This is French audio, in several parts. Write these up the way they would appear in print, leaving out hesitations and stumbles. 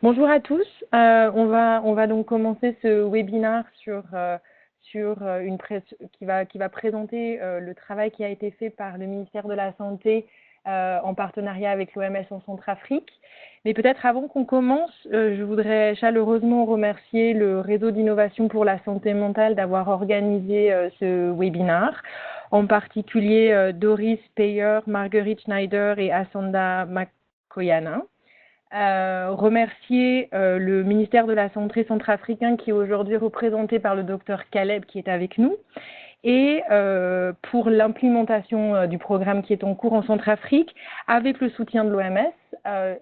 Bonjour à tous. On va donc commencer ce webinaire qui va présenter le travail qui a été fait par le ministère de la Santé en partenariat avec l'OMS en Centrafrique. Mais peut-être avant qu'on commence, je voudrais chaleureusement remercier le réseau d'innovation pour la santé mentale d'avoir organisé ce webinaire, en particulier Doris Payer, Marguerite Schneider et Asanda Makoyana. Remercier le ministère de la Santé centrafricain qui est aujourd'hui représenté par le docteur Caleb qui est avec nous et pour l'implémentation du programme qui est en cours en Centrafrique avec le soutien de l'OMS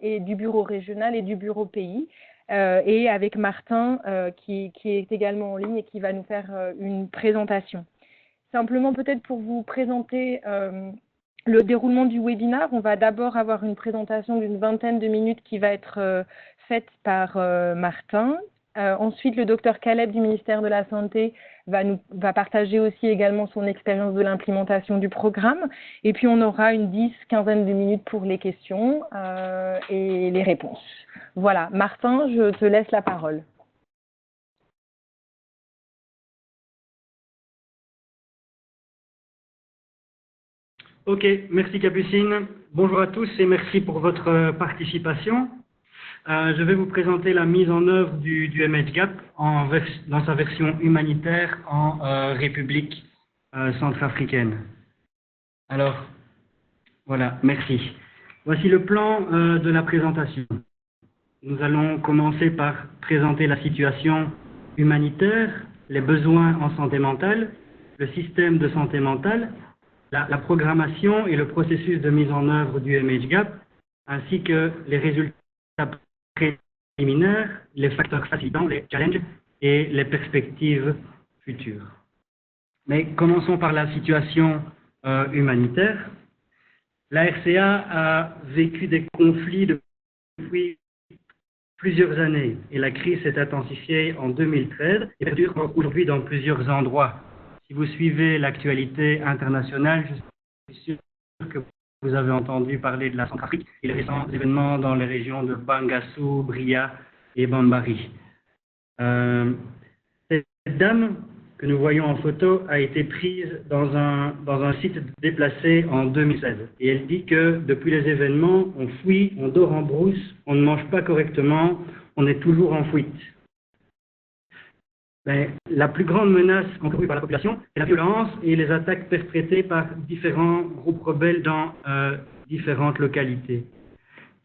et du bureau régional et du bureau pays et avec Martin qui est également en ligne et qui va nous faire une présentation. Simplement peut-être pour vous présenter le déroulement du webinaire, on va d'abord avoir une présentation d'une vingtaine de minutes qui va être faite par Martin. Ensuite, le docteur Caleb du ministère de la Santé va partager aussi également son expérience de l'implémentation du programme. Et puis, on aura une 10-15 de minutes pour les questions et les réponses. Voilà, Martin, je te laisse la parole. Ok, merci Capucine. Bonjour à tous et merci pour votre participation. Je vais vous présenter la mise en œuvre du MHGAP dans sa version humanitaire en République centrafricaine. Alors, voilà, merci. Voici le plan de la présentation. Nous allons commencer par présenter la situation humanitaire, les besoins en santé mentale, le système de santé mentale, la programmation et le processus de mise en œuvre du MHGAP, ainsi que les résultats préliminaires, les facteurs facilitants, les challenges et les perspectives futures. Mais commençons par la situation humanitaire. La RCA a vécu des conflits depuis plusieurs années et la crise s'est intensifiée en 2013 et perdure aujourd'hui dans plusieurs endroits. Si vous suivez l'actualité internationale, je suis sûr que vous avez entendu parler de la Centrafrique et les récents événements dans les régions de Bangassou, Bria et Bambari. Cette dame que nous voyons en photo a été prise dans un site déplacé en 2016. Et elle dit que depuis les événements, on fuit, on dort en brousse, on ne mange pas correctement, on est toujours en fuite. Mais la plus grande menace encourue par la population est la violence et les attaques perpétrées par différents groupes rebelles dans différentes localités.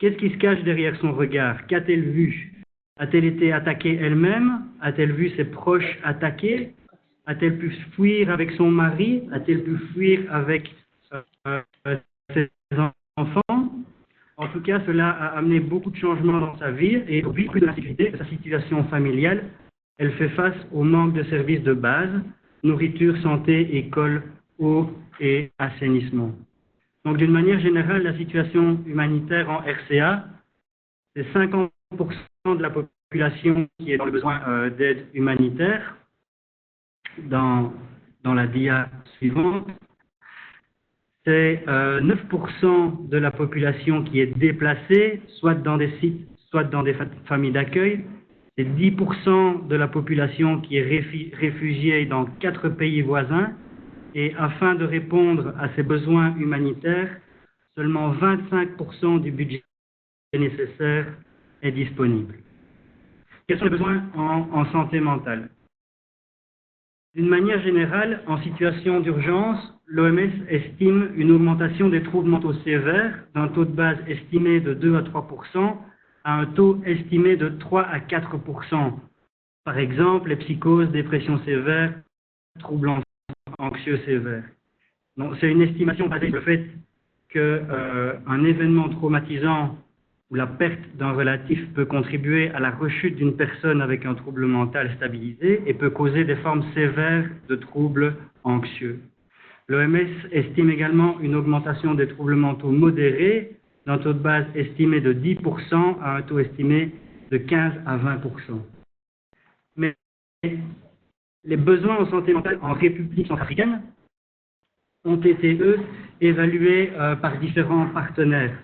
Qu'est-ce qui se cache derrière son regard? Qu'a-t-elle vu? A-t-elle été attaquée elle-même? A-t-elle vu ses proches attaqués? A-t-elle pu fuir avec son mari? A-t-elle pu fuir avec ses enfants? En tout cas, cela a amené beaucoup de changements dans sa vie et aujourd'hui, plus de l'insécurité de sa situation familiale. Elle fait face au manque de services de base, nourriture, santé, école, eau et assainissement. Donc, d'une manière générale, la situation humanitaire en RCA, c'est 50% de la population qui est dans le besoin d'aide humanitaire. Dans la dia suivante, c'est 9% de la population qui est déplacée, soit dans des sites, soit dans des familles d'accueil. C'est 10% de la population qui est réfugiée dans 4 pays voisins. Et afin de répondre à ces besoins humanitaires, seulement 25% du budget nécessaire est disponible. Quels sont les besoins en santé mentale? D'une manière générale, en situation d'urgence, l'OMS estime une augmentation des troubles mentaux sévères d'un taux de base estimé de 2 à 3% à un taux estimé de 3 à 4%. Par exemple, les psychoses, dépression sévère, troubles anxieux sévères. C'est une estimation basée sur le fait qu'un événement traumatisant ou la perte d'un relatif peut contribuer à la rechute d'une personne avec un trouble mental stabilisé et peut causer des formes sévères de troubles anxieux. L'OMS estime également une augmentation des troubles mentaux modérés d'un taux de base estimé de 10% à un taux estimé de 15 à 20%. Mais les besoins en santé mentale en République centrafricaine ont été, eux, évalués par différents partenaires.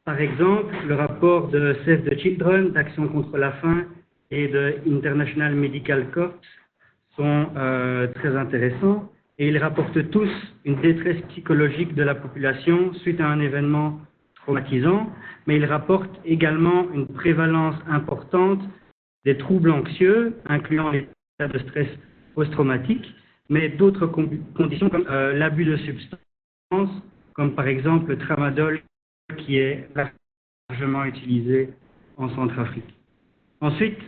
Par exemple, le rapport de Save the Children, d'Action contre la faim, et de International Medical Corps sont très intéressants et ils rapportent tous une détresse psychologique de la population suite à un événement traumatisant, mais ils rapportent également une prévalence importante des troubles anxieux, incluant l'état de stress post-traumatique, mais d'autres conditions comme l'abus de substances, comme par exemple le tramadol qui est largement utilisé en Centrafrique. Ensuite,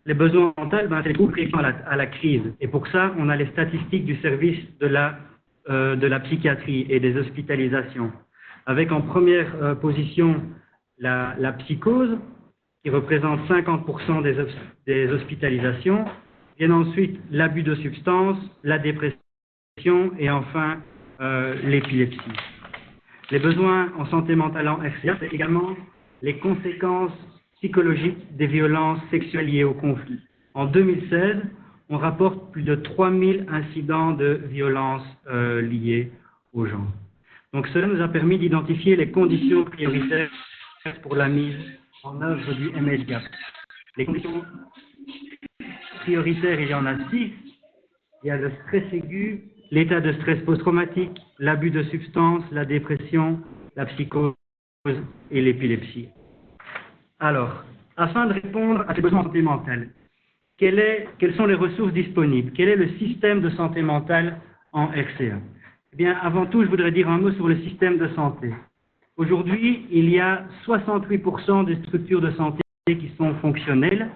les besoins mentaux, c'est les troubles liés à la crise. Et pour ça, on a les statistiques du service de la psychiatrie et des hospitalisations. Avec en première position la psychose, qui représente 50% des hospitalisations. Viennent ensuite l'abus de substances, la dépression et enfin l'épilepsie. Les besoins en santé mentale en RCA, c'est également les conséquences psychologiques des violences sexuelles liées au conflit. En 2016, on rapporte plus de 3000 incidents de violences liées au genre. Donc cela nous a permis d'identifier les conditions prioritaires pour la mise en œuvre du MSGAP. Les conditions prioritaires, il y en a 6. Il y a le stress aigu, l'état de stress post-traumatique, l'abus de substances, la dépression, la psychose et l'épilepsie. Alors, afin de répondre à ces besoins en santé mentale, quelles sont les ressources disponibles? Quel est le système de santé mentale en RCA? Eh bien, avant tout, je voudrais dire un mot sur le système de santé. Aujourd'hui, il y a 68% des structures de santé qui sont fonctionnelles,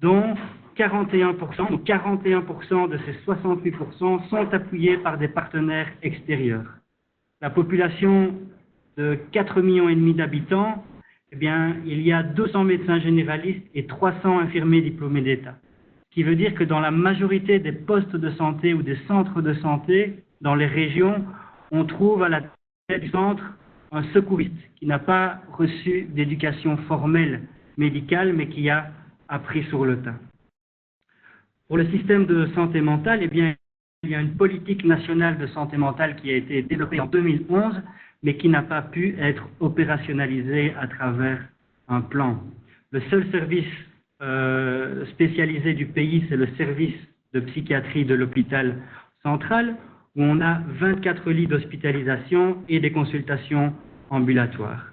dont 41%, ou 41% de ces 68% sont appuyés par des partenaires extérieurs. La population de 4,5 millions d'habitants, eh bien, il y a 200 médecins généralistes et 300 infirmiers diplômés d'État. Ce qui veut dire que dans la majorité des postes de santé ou des centres de santé, dans les régions, on trouve à la tête du centre un secouriste qui n'a pas reçu d'éducation formelle médicale, mais qui a appris sur le tas. Pour le système de santé mentale, eh bien, il y a une politique nationale de santé mentale qui a été développée en 2011, mais qui n'a pas pu être opérationnalisée à travers un plan. Le seul service spécialisé du pays, c'est le service de psychiatrie de l'hôpital central, où on a 24 lits d'hospitalisation et des consultations ambulatoires.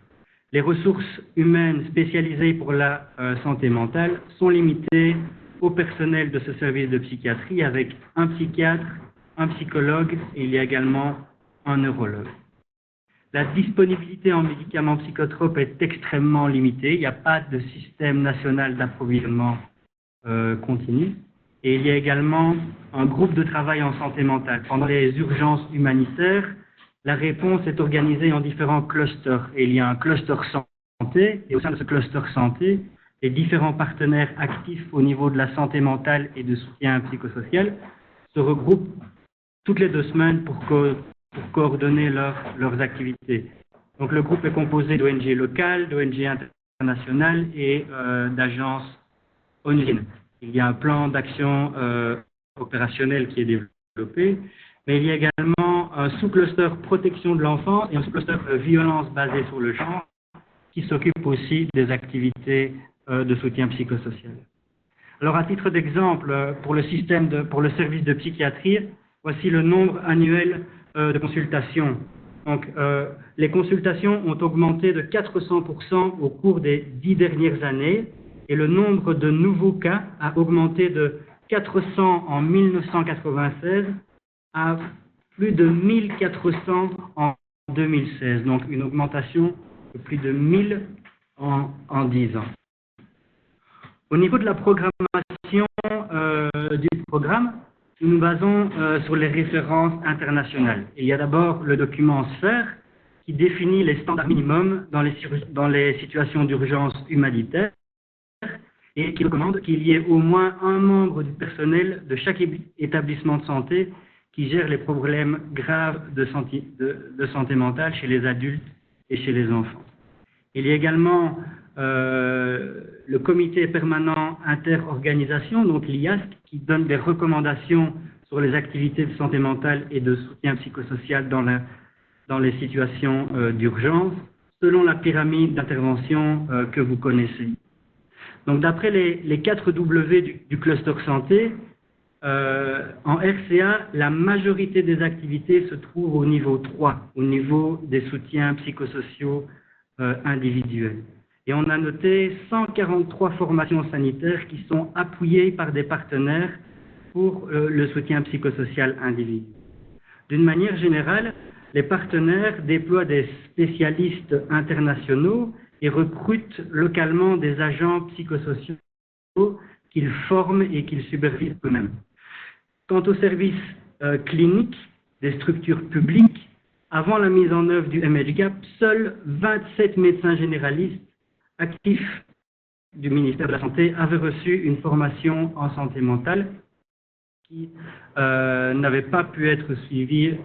Les ressources humaines spécialisées pour la santé mentale sont limitées au personnel de ce service de psychiatrie avec un psychiatre, un psychologue et il y a également un neurologue. La disponibilité en médicaments psychotropes est extrêmement limitée. Il n'y a pas de système national d'approvisionnement continu. Et il y a également un groupe de travail en santé mentale. Pendant les urgences humanitaires, la réponse est organisée en différents clusters. Et il y a un cluster santé, et au sein de ce cluster santé, les différents partenaires actifs au niveau de la santé mentale et de soutien psychosocial se regroupent toutes les 2 semaines pour coordonner leurs activités. Donc le groupe est composé d'ONG locales, d'ONG internationales et d'agences onusiennes. Il y a un plan d'action opérationnel qui est développé, mais il y a également un sous-cluster protection de l'enfant et un sous-cluster violence basée sur le genre qui s'occupe aussi des activités de soutien psychosocial. Alors, à titre d'exemple, pour le service de psychiatrie, voici le nombre annuel de consultations. Donc, les consultations ont augmenté de 400% au cours des 10 dernières années et le nombre de nouveaux cas a augmenté de 400 en 1996 à plus de 1400 en 2016. Donc, une augmentation de plus de 1000 en 10 ans. Au niveau de la programmation du programme, nous nous basons sur les références internationales. Il y a d'abord le document SPHERE qui définit les standards minimums dans les situations d'urgence humanitaire et qui recommande qu'il y ait au moins un membre du personnel de chaque établissement de santé qui gère les problèmes graves de santé mentale chez les adultes et chez les enfants. Il y a également le comité permanent interorganisation, donc l'IASC, qui donne des recommandations sur les activités de santé mentale et de soutien psychosocial dans les situations d'urgence. selon la pyramide d'intervention que vous connaissez. Donc, d'après les 4 W du cluster santé, en RCA, la majorité des activités se trouvent au niveau 3, au niveau des soutiens psychosociaux individuels. Et on a noté 143 formations sanitaires qui sont appuyées par des partenaires pour le soutien psychosocial individuel. D'une manière générale, les partenaires déploient des spécialistes internationaux et recrutent localement des agents psychosociaux qu'ils forment et qu'ils supervisent eux-mêmes. Quant aux services cliniques des structures publiques, avant la mise en œuvre du MHGAP, seuls 27 médecins généralistes actifs du ministère de la Santé avaient reçu une formation en santé mentale qui n'avait pas pu être suivie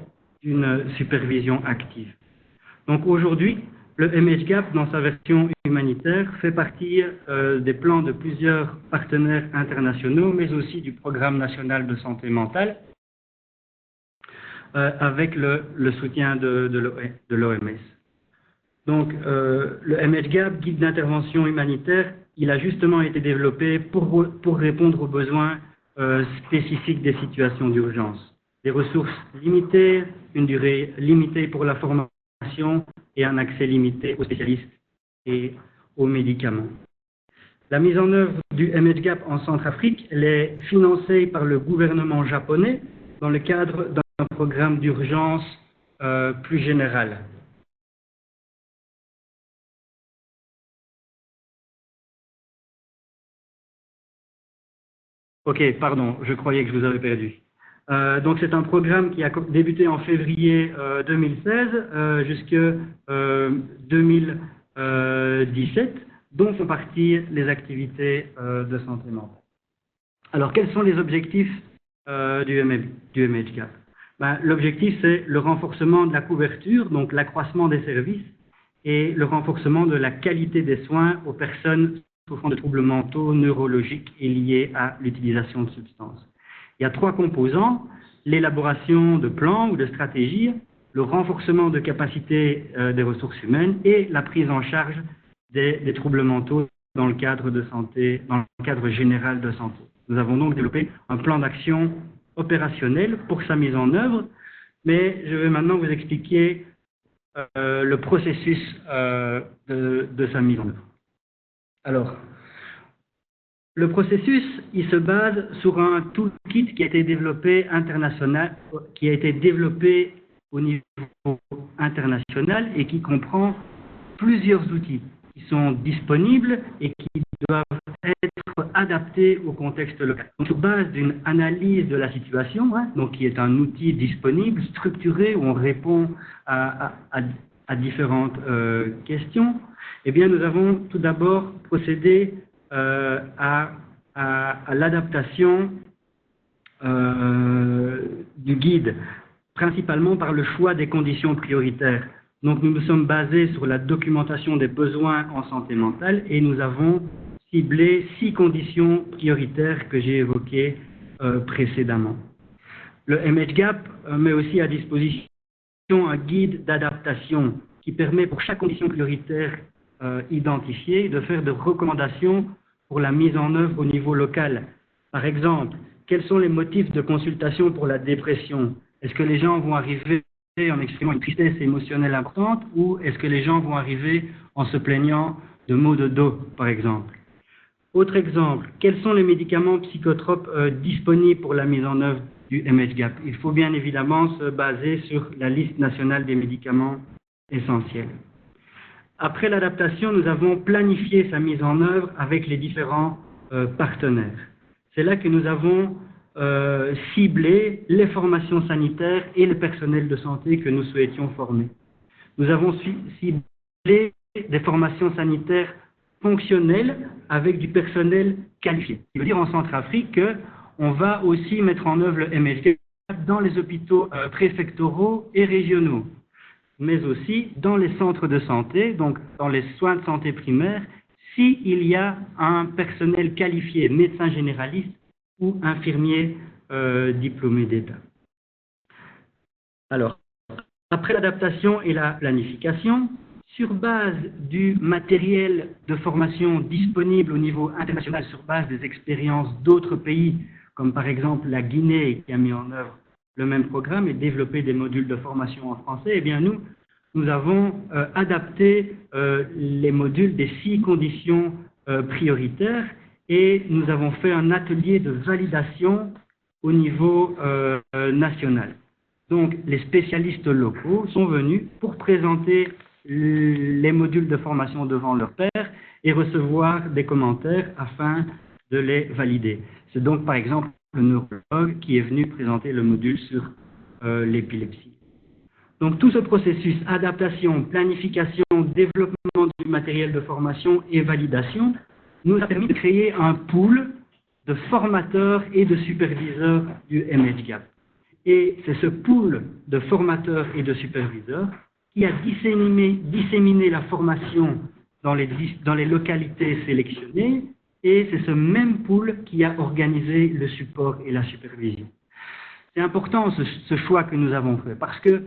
d'une supervision active. Donc aujourd'hui, le MHGAP, dans sa version humanitaire, fait partie des plans de plusieurs partenaires internationaux, mais aussi du Programme national de santé mentale, avec le soutien de l'OMS. Donc, le MHGAP, guide d'intervention humanitaire, il a justement été développé pour répondre aux besoins spécifiques des situations d'urgence. Des ressources limitées, une durée limitée pour la formation et un accès limité aux spécialistes et aux médicaments. La mise en œuvre du MHGAP en Centrafrique, elle est financée par le gouvernement japonais dans le cadre d'un programme d'urgence plus général. Ok, pardon, je croyais que je vous avais perdu. Donc c'est un programme qui a débuté en février 2016 jusqu'en 2017, dont font partie les activités de santé mentale. Alors quels sont les objectifs du MHGAP? L'objectif c'est le renforcement de la couverture, donc l'accroissement des services et le renforcement de la qualité des soins aux personnes souffrant de troubles mentaux, neurologiques et liés à l'utilisation de substances. Il y a 3 composants, l'élaboration de plans ou de stratégies, le renforcement de capacités des ressources humaines et la prise en charge des troubles mentaux dans le cadre de santé, dans le cadre général de santé. Nous avons donc développé un plan d'action opérationnel pour sa mise en œuvre, mais je vais maintenant vous expliquer le processus de sa mise en œuvre. Alors, le processus, il se base sur un toolkit qui a été développé au niveau international et qui comprend plusieurs outils qui sont disponibles et qui doivent être adaptés au contexte local. Donc, sur base d'une analyse de la situation, donc qui est un outil disponible, structuré, où on répond à différentes questions, eh bien, nous avons tout d'abord procédé à l'adaptation du guide, principalement par le choix des conditions prioritaires. Donc, nous nous sommes basés sur la documentation des besoins en santé mentale et nous avons ciblé 6 conditions prioritaires que j'ai évoquées précédemment. Le MHGAP met aussi à disposition un guide d'adaptation qui permet pour chaque condition prioritaire identifiée de faire des recommandations pour la mise en œuvre au niveau local. Par exemple, quels sont les motifs de consultation pour la dépression? Est-ce que les gens vont arriver en exprimant une tristesse émotionnelle importante ou est-ce que les gens vont arriver en se plaignant de maux de dos, par exemple? Autre exemple, quels sont les médicaments psychotropes disponibles pour la mise en œuvre du MHGAP? Il faut bien évidemment se baser sur la liste nationale des médicaments essentiels. Après l'adaptation, nous avons planifié sa mise en œuvre avec les différents partenaires. C'est là que nous avons ciblé les formations sanitaires et le personnel de santé que nous souhaitions former. Nous avons ciblé des formations sanitaires fonctionnelles avec du personnel qualifié. Ce qui veut dire en Centrafrique qu'on va aussi mettre en œuvre le MHGAP dans les hôpitaux préfectoraux et régionaux, mais aussi dans les centres de santé, donc dans les soins de santé primaires, s'il y a un personnel qualifié, médecin généraliste ou infirmier diplômé d'État. Alors, après l'adaptation et la planification, sur base du matériel de formation disponible au niveau international, sur base des expériences d'autres pays, comme par exemple la Guinée qui a mis en œuvre le même programme et développé des modules de formation en français, eh bien nous avons adapté les modules des 6 conditions prioritaires et nous avons fait un atelier de validation au niveau national. Donc les spécialistes locaux sont venus pour présenter les modules de formation devant leurs pairs et recevoir des commentaires afin de les valider. C'est donc par exemple le neurologue qui est venu présenter le module sur l'épilepsie. Donc tout ce processus, adaptation, planification, développement du matériel de formation et validation, nous a permis de créer un pool de formateurs et de superviseurs du MHGAP. Et c'est ce pool de formateurs et de superviseurs qui a disséminé la formation dans les localités sélectionnées, et c'est ce même pool qui a organisé le support et la supervision. C'est important ce choix que nous avons fait, parce que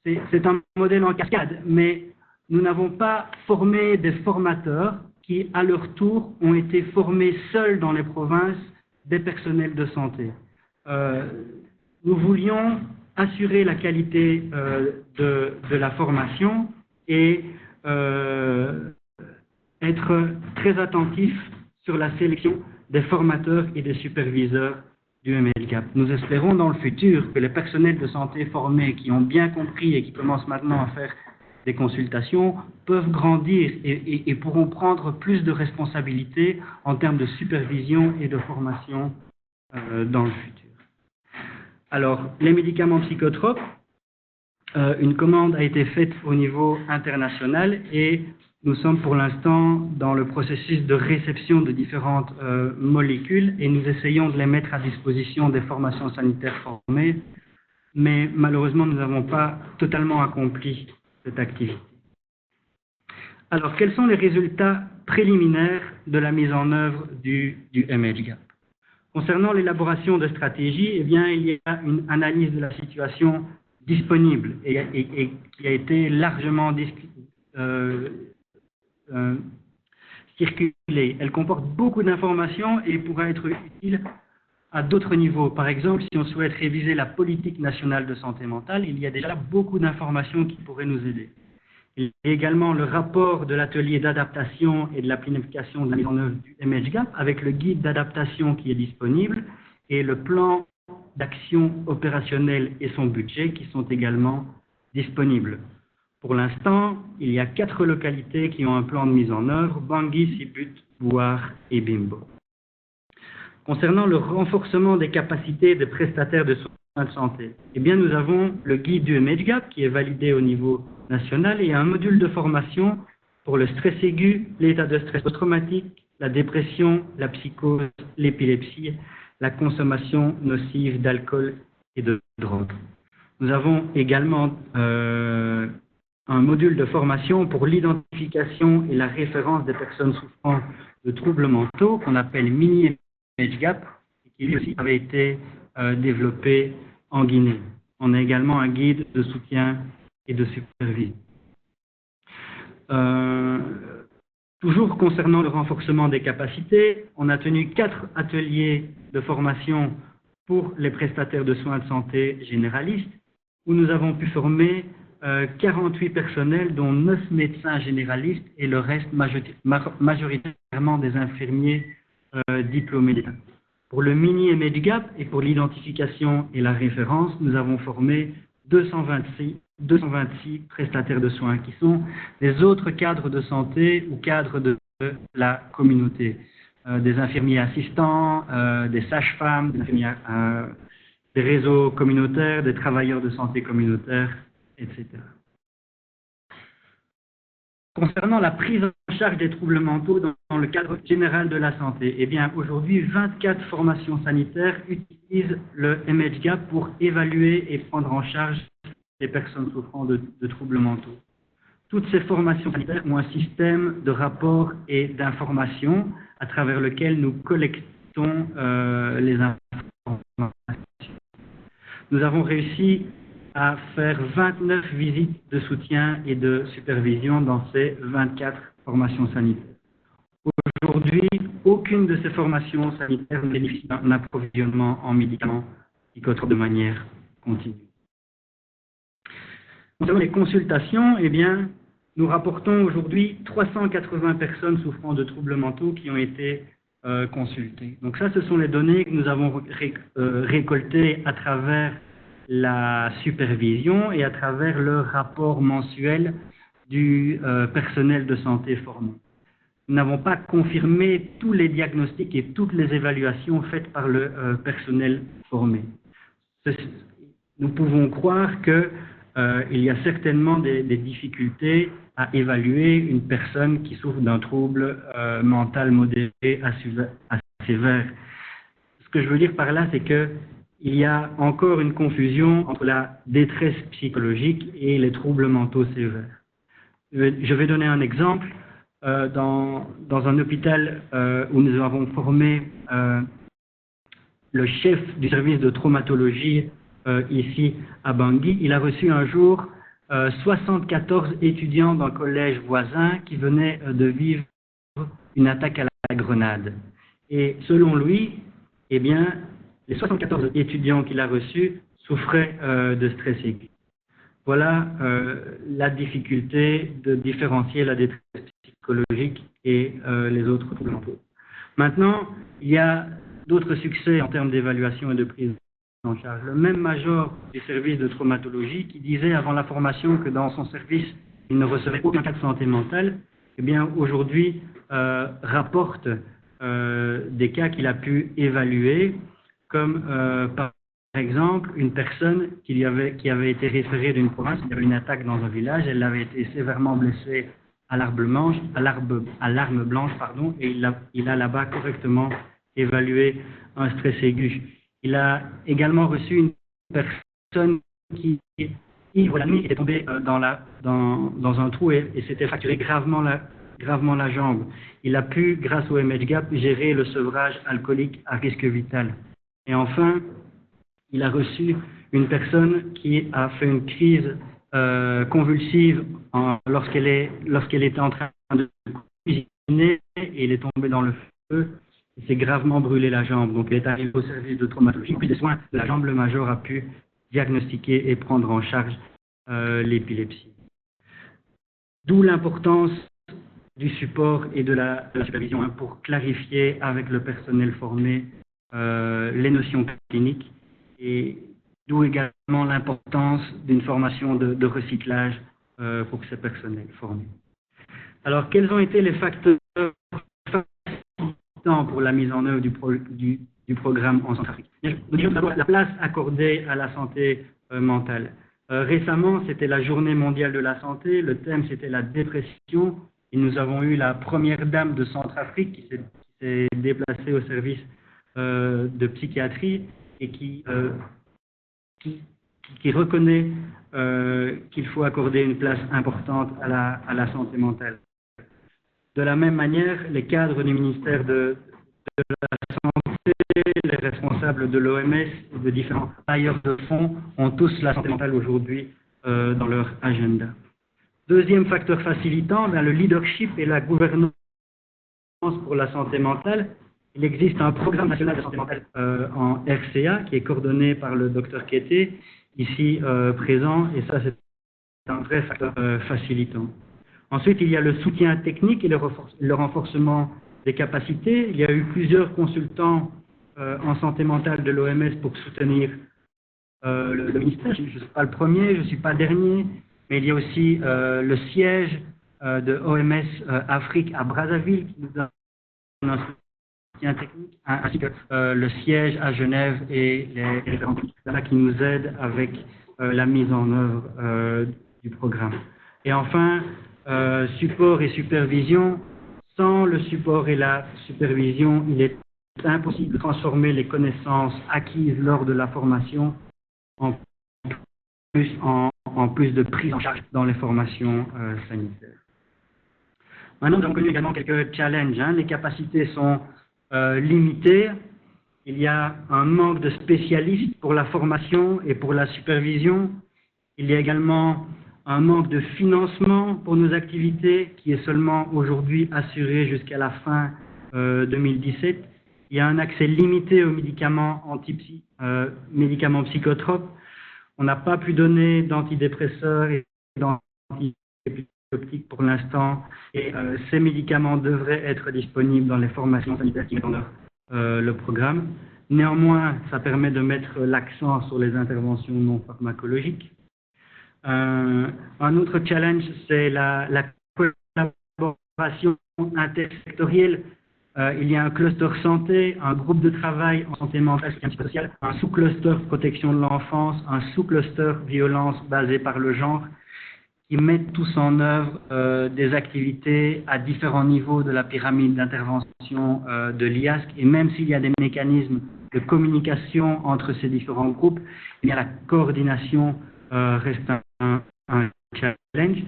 c'est un modèle en cascade, mais nous n'avons pas formé des formateurs qui, à leur tour, ont été formés seuls dans les provinces des personnels de santé. Nous voulions assurer la qualité de la formation et être très attentifs sur la sélection des formateurs et des superviseurs du MHGAP. Nous espérons dans le futur que les personnels de santé formés qui ont bien compris et qui commencent maintenant à faire des consultations peuvent grandir et pourront prendre plus de responsabilités en termes de supervision et de formation dans le futur. Alors, les médicaments psychotropes, une commande a été faite au niveau international et nous sommes pour l'instant dans le processus de réception de différentes molécules et nous essayons de les mettre à disposition des formations sanitaires formées, mais malheureusement nous n'avons pas totalement accompli cette activité. Alors, quels sont les résultats préliminaires de la mise en œuvre du MHGAP? Concernant l'élaboration de stratégies, eh bien, il y a une analyse de la situation disponible et qui a été largement circulée. Elle comporte beaucoup d'informations et pourra être utile à d'autres niveaux. Par exemple, si on souhaite réviser la politique nationale de santé mentale, il y a déjà beaucoup d'informations qui pourraient nous aider. Il y a également le rapport de l'atelier d'adaptation et de la planification de la mise en œuvre du MHGAP avec le guide d'adaptation qui est disponible et le plan d'action opérationnelle et son budget qui sont également disponibles. Pour l'instant, il y a 4 localités qui ont un plan de mise en œuvre: Bangui, Sibut, Bouar et Bimbo. Concernant le renforcement des capacités des prestataires de soins de santé, eh bien, nous avons le guide du MHGAP qui est validé au niveau national et un module de formation pour le stress aigu, l'état de stress post-traumatique, la dépression, la psychose, l'épilepsie, la consommation nocive d'alcool et de drogue. Nous avons également un module de formation pour l'identification et la référence des personnes souffrant de troubles mentaux qu'on appelle mini-MHGAP et qui lui aussi avait été développé en Guinée. On a également un guide de soutien et de supervision. Toujours concernant le renforcement des capacités, on a tenu 4 ateliers de formation pour les prestataires de soins de santé généralistes, où nous avons pu former 48 personnels, dont 9 médecins généralistes et le reste majoritairement des infirmiers diplômés d'État. Pour le mini-MHGAP et pour l'identification et la référence, nous avons formé 226 prestataires de soins qui sont des autres cadres de santé ou cadres de la communauté, des infirmiers assistants, des sages-femmes, des réseaux communautaires, des travailleurs de santé communautaires, etc. Concernant la prise en charge des troubles mentaux dans le cadre général de la santé, eh bien aujourd'hui 24 formations sanitaires utilisent le MHGAP pour évaluer et prendre en charge les personnes souffrant de troubles mentaux. Toutes ces formations sanitaires ont un système de rapport et d'information à travers lequel nous collectons les informations. Nous avons réussi à faire 29 visites de soutien et de supervision dans ces 24 formations sanitaires. Aujourd'hui, aucune de ces formations sanitaires ne bénéficie d'un approvisionnement en médicaments psychotropes de manière continue. Concernant les consultations, eh bien, nous rapportons aujourd'hui 380 personnes souffrant de troubles mentaux qui ont été consultées. Donc ça, ce sont les données que nous avons récoltées à travers la supervision et à travers le rapport mensuel du personnel de santé formé. Nous n'avons pas confirmé tous les diagnostics et toutes les évaluations faites par le personnel formé. Nous pouvons croire que il y a certainement des difficultés à évaluer une personne qui souffre d'un trouble mental modéré à sévère. Ce que je veux dire par là, c'est que il y a encore une confusion entre la détresse psychologique et les troubles mentaux sévères. Je vais donner un exemple. Dans un hôpital où nous avons formé le chef du service de traumatologie ici à Bangui, il a reçu un jour 74 étudiants d'un collège voisin qui venaient de vivre une attaque à la grenade. Et selon lui, eh bien, les 74 étudiants qu'il a reçus souffraient de stress aigu. Voilà la difficulté de différencier la détresse psychologique et les autres troubles mentaux. Maintenant, il y a d'autres succès en termes d'évaluation et de prise en charge. Le même major du service de traumatologie qui disait avant la formation que dans son service, il ne recevait aucun cas de santé mentale, eh bien aujourd'hui rapporte des cas qu'il a pu évaluer, comme par exemple une personne qui avait été référée d'une province, il y avait une attaque dans un village, elle avait été sévèrement blessée à l'arme blanche, et il a là-bas correctement évalué un stress aigu. Il a également reçu une personne qui, ivre la nuit, était tombée dans un trou et s'était fracturé gravement la jambe. Il a pu, grâce au MHGAP, gérer le sevrage alcoolique à risque vital. Et enfin, il a reçu une personne qui a fait une crise convulsive lorsqu'elle était en train de cuisiner et elle est tombée dans le feu. Il s'est gravement brûlé la jambe. Donc, elle est arrivée au service de traumatologie. Puis des soins de la jambe, le major a pu diagnostiquer et prendre en charge l'épilepsie. D'où l'importance du support et de la supervision pour clarifier avec le personnel formé les notions cliniques et d'où également l'importance d'une formation de recyclage pour ces personnels formés. Alors, quels ont été les facteurs pour la mise en œuvre du programme en Centrafrique? Nous disons d'abord la place accordée à la santé mentale. Récemment, c'était la Journée mondiale de la santé, le thème c'était la dépression, et nous avons eu la première dame de Centrafrique qui s'est déplacée au service de psychiatrie et qui reconnaît qu'il faut accorder une place importante à la santé mentale. De la même manière, les cadres du ministère de la Santé, les responsables de l'OMS et de différents bailleurs de fonds ont tous la santé mentale aujourd'hui dans leur agenda. Deuxième facteur facilitant, le leadership et la gouvernance pour la santé mentale. Il existe un programme national de santé mentale en RCA qui est coordonné par le Dr Kété, ici présent, et ça c'est un vrai facteur facilitant. Ensuite, il y a le soutien technique et le renforcement des capacités. Il y a eu plusieurs consultants en santé mentale de l'OMS pour soutenir le ministère. Je ne suis pas le premier, je ne suis pas le dernier, mais il y a aussi le siège de OMS Afrique à Brazzaville qui nous donne un soutien technique, ainsi que le siège à Genève et les référents qui nous aident avec la mise en œuvre du programme. Et enfin, support et supervision. Sans le support et la supervision, il est impossible de transformer les connaissances acquises lors de la formation en plus de prise en charge dans les formations sanitaires. Maintenant, nous avons connu également quelques challenges. Les capacités sont limitées. Il y a un manque de spécialistes pour la formation et pour la supervision. Il y a également un manque de financement pour nos activités qui est seulement aujourd'hui assuré jusqu'à la fin 2017. Il y a un accès limité aux médicaments médicaments psychotropes. On n'a pas pu donner d'antidépresseurs et d'antipsychotiques pour l'instant, et ces médicaments devraient être disponibles dans les formations sanitaires qui sont le programme. Néanmoins, ça permet de mettre l'accent sur les interventions non pharmacologiques. Un autre challenge, c'est la collaboration intersectorielle. Il y a un cluster santé, un groupe de travail en santé mentale et psychosociale, un sous-cluster protection de l'enfance, un sous-cluster violence basé par le genre, qui mettent tous en œuvre des activités à différents niveaux de la pyramide d'intervention de l'IASC. Et même s'il y a des mécanismes de communication entre ces différents groupes, eh bien, la coordination reste un challenge.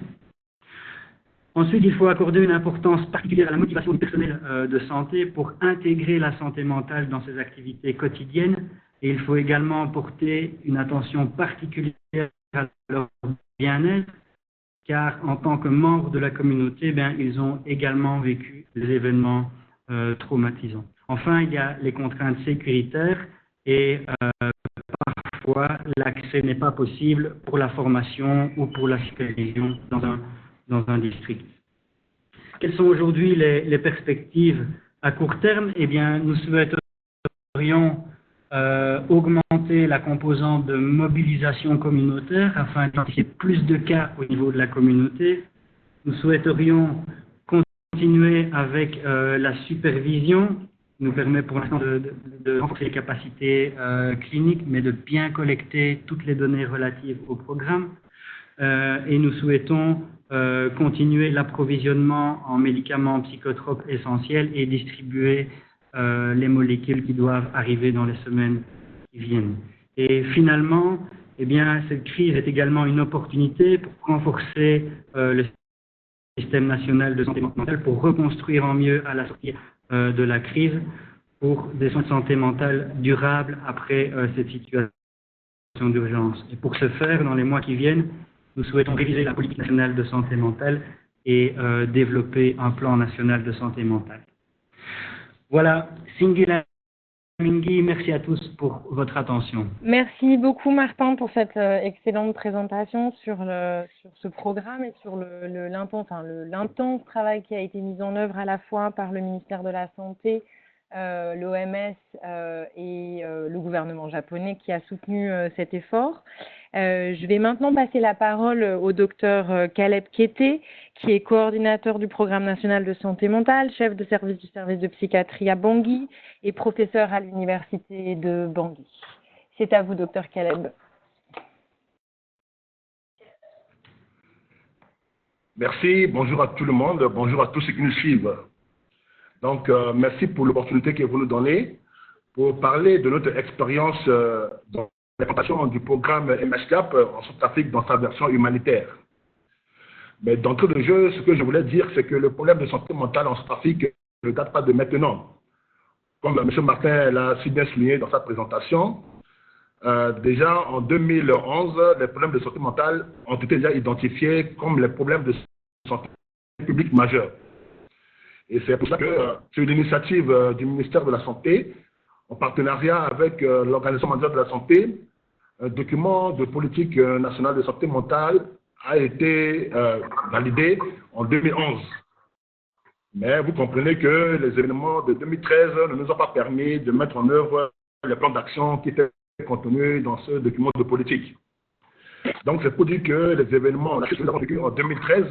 Ensuite, il faut accorder une importance particulière à la motivation du personnel de santé pour intégrer la santé mentale dans ses activités quotidiennes. Et il faut également porter une attention particulière à leur bien-être, car en tant que membres de la communauté, ils ont également vécu des événements traumatisants. Enfin, il y a les contraintes sécuritaires et parfois l'accès n'est pas possible pour la formation ou pour la supervision dans un district. Quelles sont aujourd'hui les perspectives à court terme? Eh bien, nous souhaiterions augmenter la composante de mobilisation communautaire afin d'identifier plus de cas au niveau de la communauté. Nous souhaiterions continuer avec la supervision, qui nous permet pour l'instant de renforcer les capacités cliniques, mais de bien collecter toutes les données relatives au programme. Et nous souhaitons continuer l'approvisionnement en médicaments psychotropes essentiels et distribuer les molécules qui doivent arriver dans les semaines qui viennent. Et finalement, eh bien, cette crise est également une opportunité pour renforcer le système national de santé mentale, pour reconstruire en mieux à la sortie de la crise, pour des soins de santé mentale durables après cette situation d'urgence. Et pour ce faire, dans les mois qui viennent, nous souhaitons réviser la politique nationale de santé mentale et développer un plan national de santé mentale. Voilà, Singila Mingi, merci à tous pour votre attention. Merci beaucoup Martin pour cette excellente présentation sur ce programme et sur l'intense travail qui a été mis en œuvre à la fois par le ministère de la Santé, l'OMS et le gouvernement japonais qui a soutenu cet effort. Je vais maintenant passer la parole au docteur Caleb Kété, qui est coordinateur du Programme national de santé mentale, chef de service du service de psychiatrie à Bangui et professeur à l'université de Bangui. C'est à vous, docteur Caleb. Merci, bonjour à tout le monde, bonjour à tous ceux qui nous suivent. Donc, merci pour l'opportunité que vous nous donnez pour parler de notre expérience dans l'implantation du programme MHCAP en Centrafrique dans sa version humanitaire. Mais d'entrée de jeu, ce que je voulais dire, c'est que le problème de santé mentale en Centrafrique ne date pas de maintenant. Comme M. Martin l'a si bien souligné dans sa présentation, déjà en 2011, les problèmes de santé mentale ont été déjà identifiés comme les problèmes de santé publique majeurs. Et c'est pour ça que, sur l'initiative du ministère de la Santé, en partenariat avec l'Organisation mondiale de la santé, un document de politique nationale de santé mentale a été validé en 2011. Mais vous comprenez que les événements de 2013 ne nous ont pas permis de mettre en œuvre les plans d'action qui étaient contenus dans ce document de politique. Donc c'est pour dire que les événements que nous avons vécu en 2013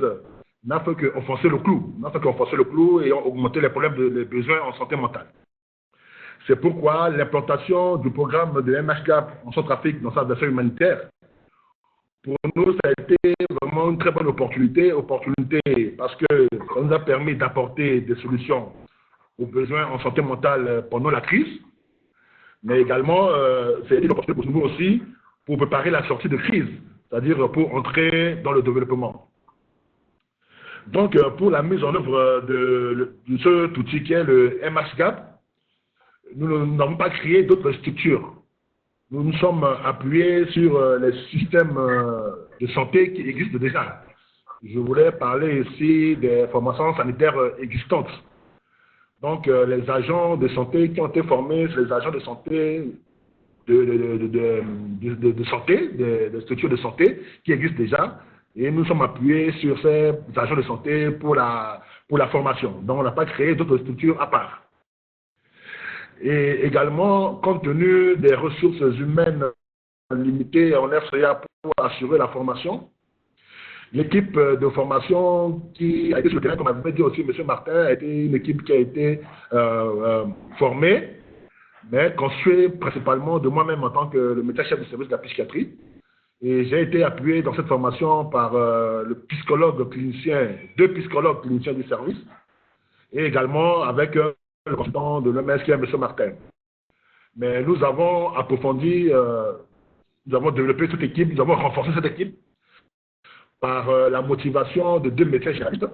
n'a fait qu'enfoncer le clou, et ont augmenté les problèmes des besoins en santé mentale. C'est pourquoi l'implantation du programme de MHCAP en Centrafrique dans sa version humanitaire, pour nous, ça a été vraiment une très bonne opportunité parce que ça nous a permis d'apporter des solutions aux besoins en santé mentale pendant la crise, mais également, c'est une opportunité pour nous aussi pour préparer la sortie de crise, c'est-à-dire pour entrer dans le développement. Donc, pour la mise en œuvre de cet outil qui est le MHCAP, nous n'avons pas créé d'autres structures. nous nous sommes appuyés sur les systèmes de santé qui existent déjà. Je voulais parler ici des formations sanitaires existantes. Donc, les agents de santé qui ont été formés, c'est les agents de santé de santé, des structures de santé qui existent déjà. Et nous sommes appuyés sur ces agents de santé pour la formation. Donc, on n'a pas créé d'autres structures à part. Et également, compte tenu des ressources humaines limitées en FCA pour assurer la formation, l'équipe de formation qui a été sur le terrain, comme avait dit aussi M. Martin, a été une équipe qui a été formée, mais construite principalement de moi-même en tant que le médecin chef du service de la psychiatrie. Et j'ai été appuyé dans cette formation par le psychologue clinicien, 2 psychologues cliniciens du service, et également avec le consultant de l'OMS qui est M. Martin. Mais nous avons approfondi, nous avons développé cette équipe, nous avons renforcé cette équipe par la motivation de 2 médecins généralistes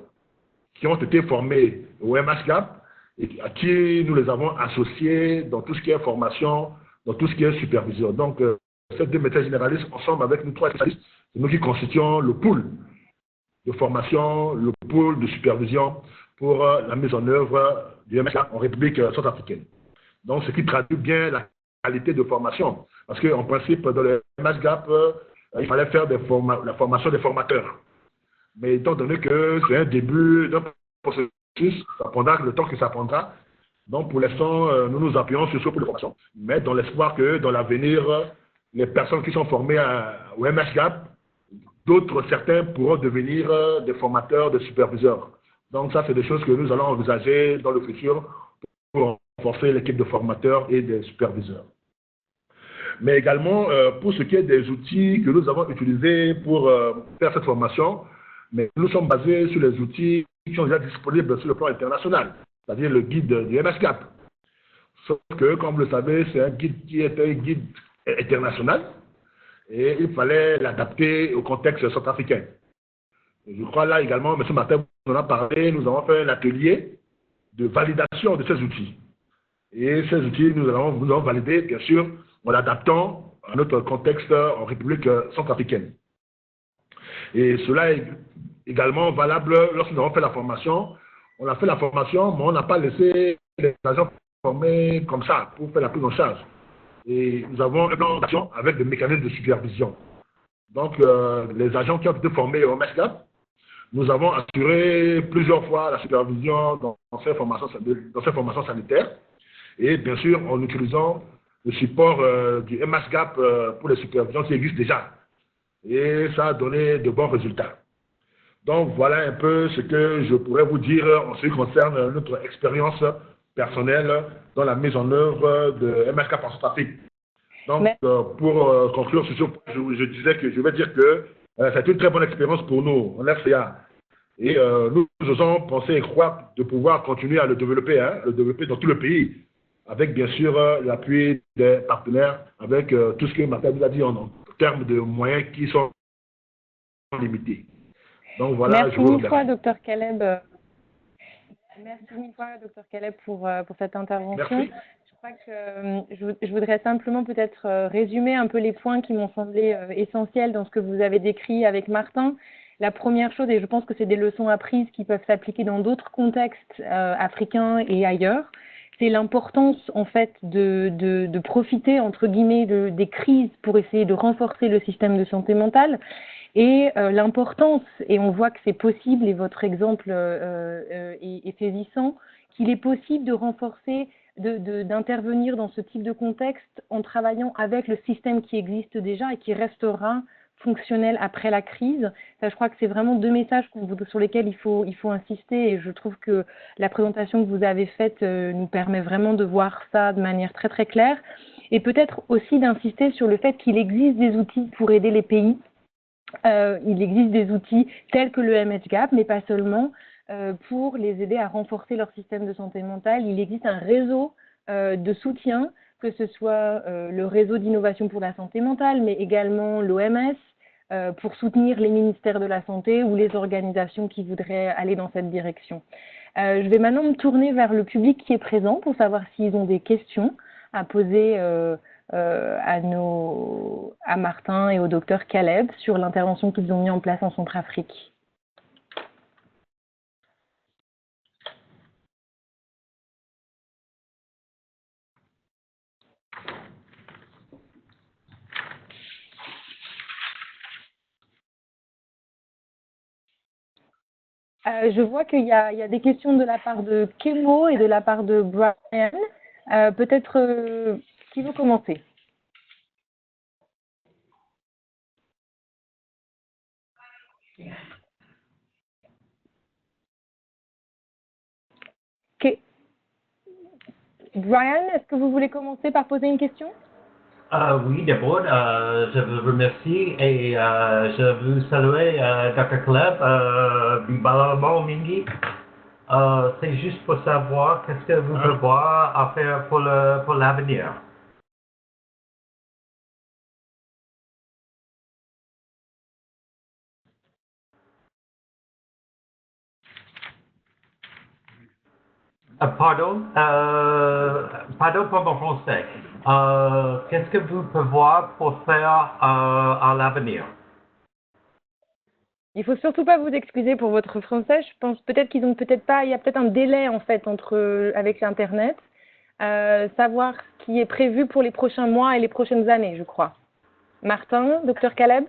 qui ont été formés au MHGAP et à qui nous les avons associés dans tout ce qui est formation, dans tout ce qui est supervision. Donc, ces 2 médecins généralistes, ensemble avec nous 3 spécialistes, c'est nous qui constituons le pool de formation, le pool de supervision pour la mise en œuvre du MHGAP en République centrafricaine. Donc, ce qui traduit bien la qualité de formation. Parce qu'en principe, dans le MHGAP, il fallait faire la formation des formateurs. Mais étant donné que c'est un début d'un processus, ça prendra le temps que ça prendra. Donc, pour l'instant, nous nous appuyons sur ce pour la formation. Mais dans l'espoir que dans l'avenir, les personnes qui sont formées au MHGAP, certains pourront devenir des formateurs, des superviseurs. Donc, ça, c'est des choses que nous allons envisager dans le futur pour renforcer l'équipe de formateurs et des superviseurs. Mais également, pour ce qui est des outils que nous avons utilisés pour faire cette formation, mais nous sommes basés sur les outils qui sont déjà disponibles sur le plan international, c'est-à-dire le guide du MHGAP. Sauf que, comme vous le savez, c'est un guide qui est un guide international et il fallait l'adapter au contexte centrafricain. Je crois là également, M. Martin nous en a parlé, nous avons fait un atelier de validation de ces outils. Et ces outils, nous avons validé, bien sûr, en l'adaptant à notre contexte en République centrafricaine. Et cela est également valable lorsque nous avons fait la formation. On a fait la formation, mais on n'a pas laissé les agents formés comme ça pour faire la prise en charge. Et nous avons un plan d'action avec des mécanismes de supervision. Donc, les agents qui ont été formés au MHGAP, nous avons assuré plusieurs fois la supervision dans ces formations sanitaires. Et bien sûr, en utilisant le support du MHGAP pour les supervisions qui existent déjà. Et ça a donné de bons résultats. Donc, voilà un peu ce que je pourrais vous dire en ce qui concerne notre expérience personnelle dans la mise en œuvre de MHGAP en Centrafrique. Donc, pour conclure sur ce point, je disais que je vais dire que c'est une très bonne expérience pour nous en FCA. Et nous osons penser et croire de pouvoir continuer à le développer dans tout le pays, avec bien sûr l'appui des partenaires, avec tout ce que Martin vous a dit en termes de moyens qui sont limités. Donc voilà, merci mille fois, Dr Caleb. Merci mille fois, Dr Caleb, pour cette intervention. Merci. Je crois que je voudrais simplement peut-être résumer un peu les points qui m'ont semblé essentiels dans ce que vous avez décrit avec Martin. La première chose, et je pense que c'est des leçons apprises qui peuvent s'appliquer dans d'autres contextes africains et ailleurs, c'est l'importance en fait de profiter entre guillemets des crises pour essayer de renforcer le système de santé mentale et l'importance, et on voit que c'est possible et votre exemple est saisissant, qu'il est possible de renforcer, d'intervenir dans ce type de contexte en travaillant avec le système qui existe déjà et qui restera fonctionnel après la crise. Ça, je crois que c'est vraiment 2 messages sur lesquels il faut insister et je trouve que la présentation que vous avez faite nous permet vraiment de voir ça de manière très très claire et peut-être aussi d'insister sur le fait qu'il existe des outils pour aider les pays. Il existe des outils tels que le MHGAP, mais pas seulement, pour les aider à renforcer leur système de santé mentale. Il existe un réseau de soutien, que ce soit le réseau d'innovation pour la santé mentale, mais également l'OMS, pour soutenir les ministères de la Santé ou les organisations qui voudraient aller dans cette direction. Je vais maintenant me tourner vers le public qui est présent pour savoir s'ils ont des questions à poser à Martin et au docteur Caleb sur l'intervention qu'ils ont mis en place en Centrafrique. Je vois qu'il y a des questions de la part de Kemo et de la part de Brian. Peut-être qui veut commencer? Brian, est-ce que vous voulez commencer par poser une question? Oui, d'abord, je vous remercie et je veux saluer Dr. Caleb, Bibalamo Mingi. C'est juste pour savoir qu'est-ce que vous prévoyez à faire pour l'avenir. Pardon pour mon français. Qu'est-ce que vous prévoyez pour faire à l'avenir? Il faut surtout pas vous excuser pour votre français. Je pense peut-être qu'ils ont peut-être pas, il y a peut-être un délai en fait avec l'internet. Savoir ce qui est prévu pour les prochains mois et les prochaines années, je crois. Martin, docteur Caleb?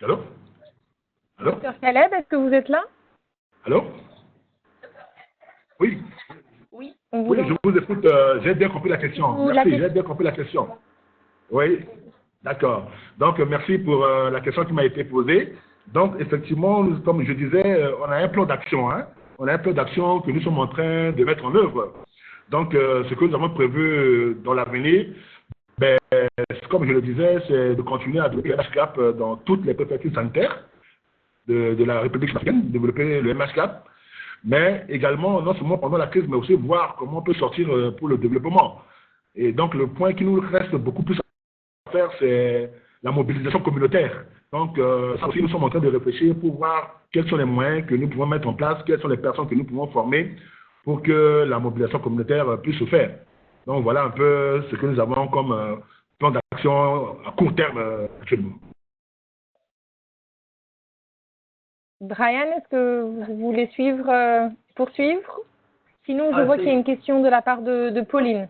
Allô? Allô? Docteur Caleb, est-ce que vous êtes là? Allô? Oui. Oui. Oui, je vous écoute. J'ai bien compris la question. Merci, j'ai bien compris la question. Oui, d'accord. Donc, merci pour la question qui m'a été posée. Donc, effectivement, comme je disais, on a un plan d'action. Hein? On a un plan d'action que nous sommes en train de mettre en œuvre. Donc, ce que nous avons prévu dans l'avenir, ben, comme je le disais, c'est de continuer à développer le MHCAP dans toutes les préfectures sanitaires de la République centrafricaine, développer le MHCAP, mais également, non seulement pendant la crise, mais aussi voir comment on peut sortir pour le développement. Et donc, le point qui nous reste beaucoup plus à faire, c'est la mobilisation communautaire. Donc, ça aussi, nous sommes en train de réfléchir pour voir quels sont les moyens que nous pouvons mettre en place, quelles sont les personnes que nous pouvons former pour que la mobilisation communautaire puisse se faire. Donc, voilà un peu ce que nous avons comme plan d'action à court terme actuellement. Brian, est-ce que vous voulez poursuivre? Sinon, je vois qu'il y a une question de la part de Pauline.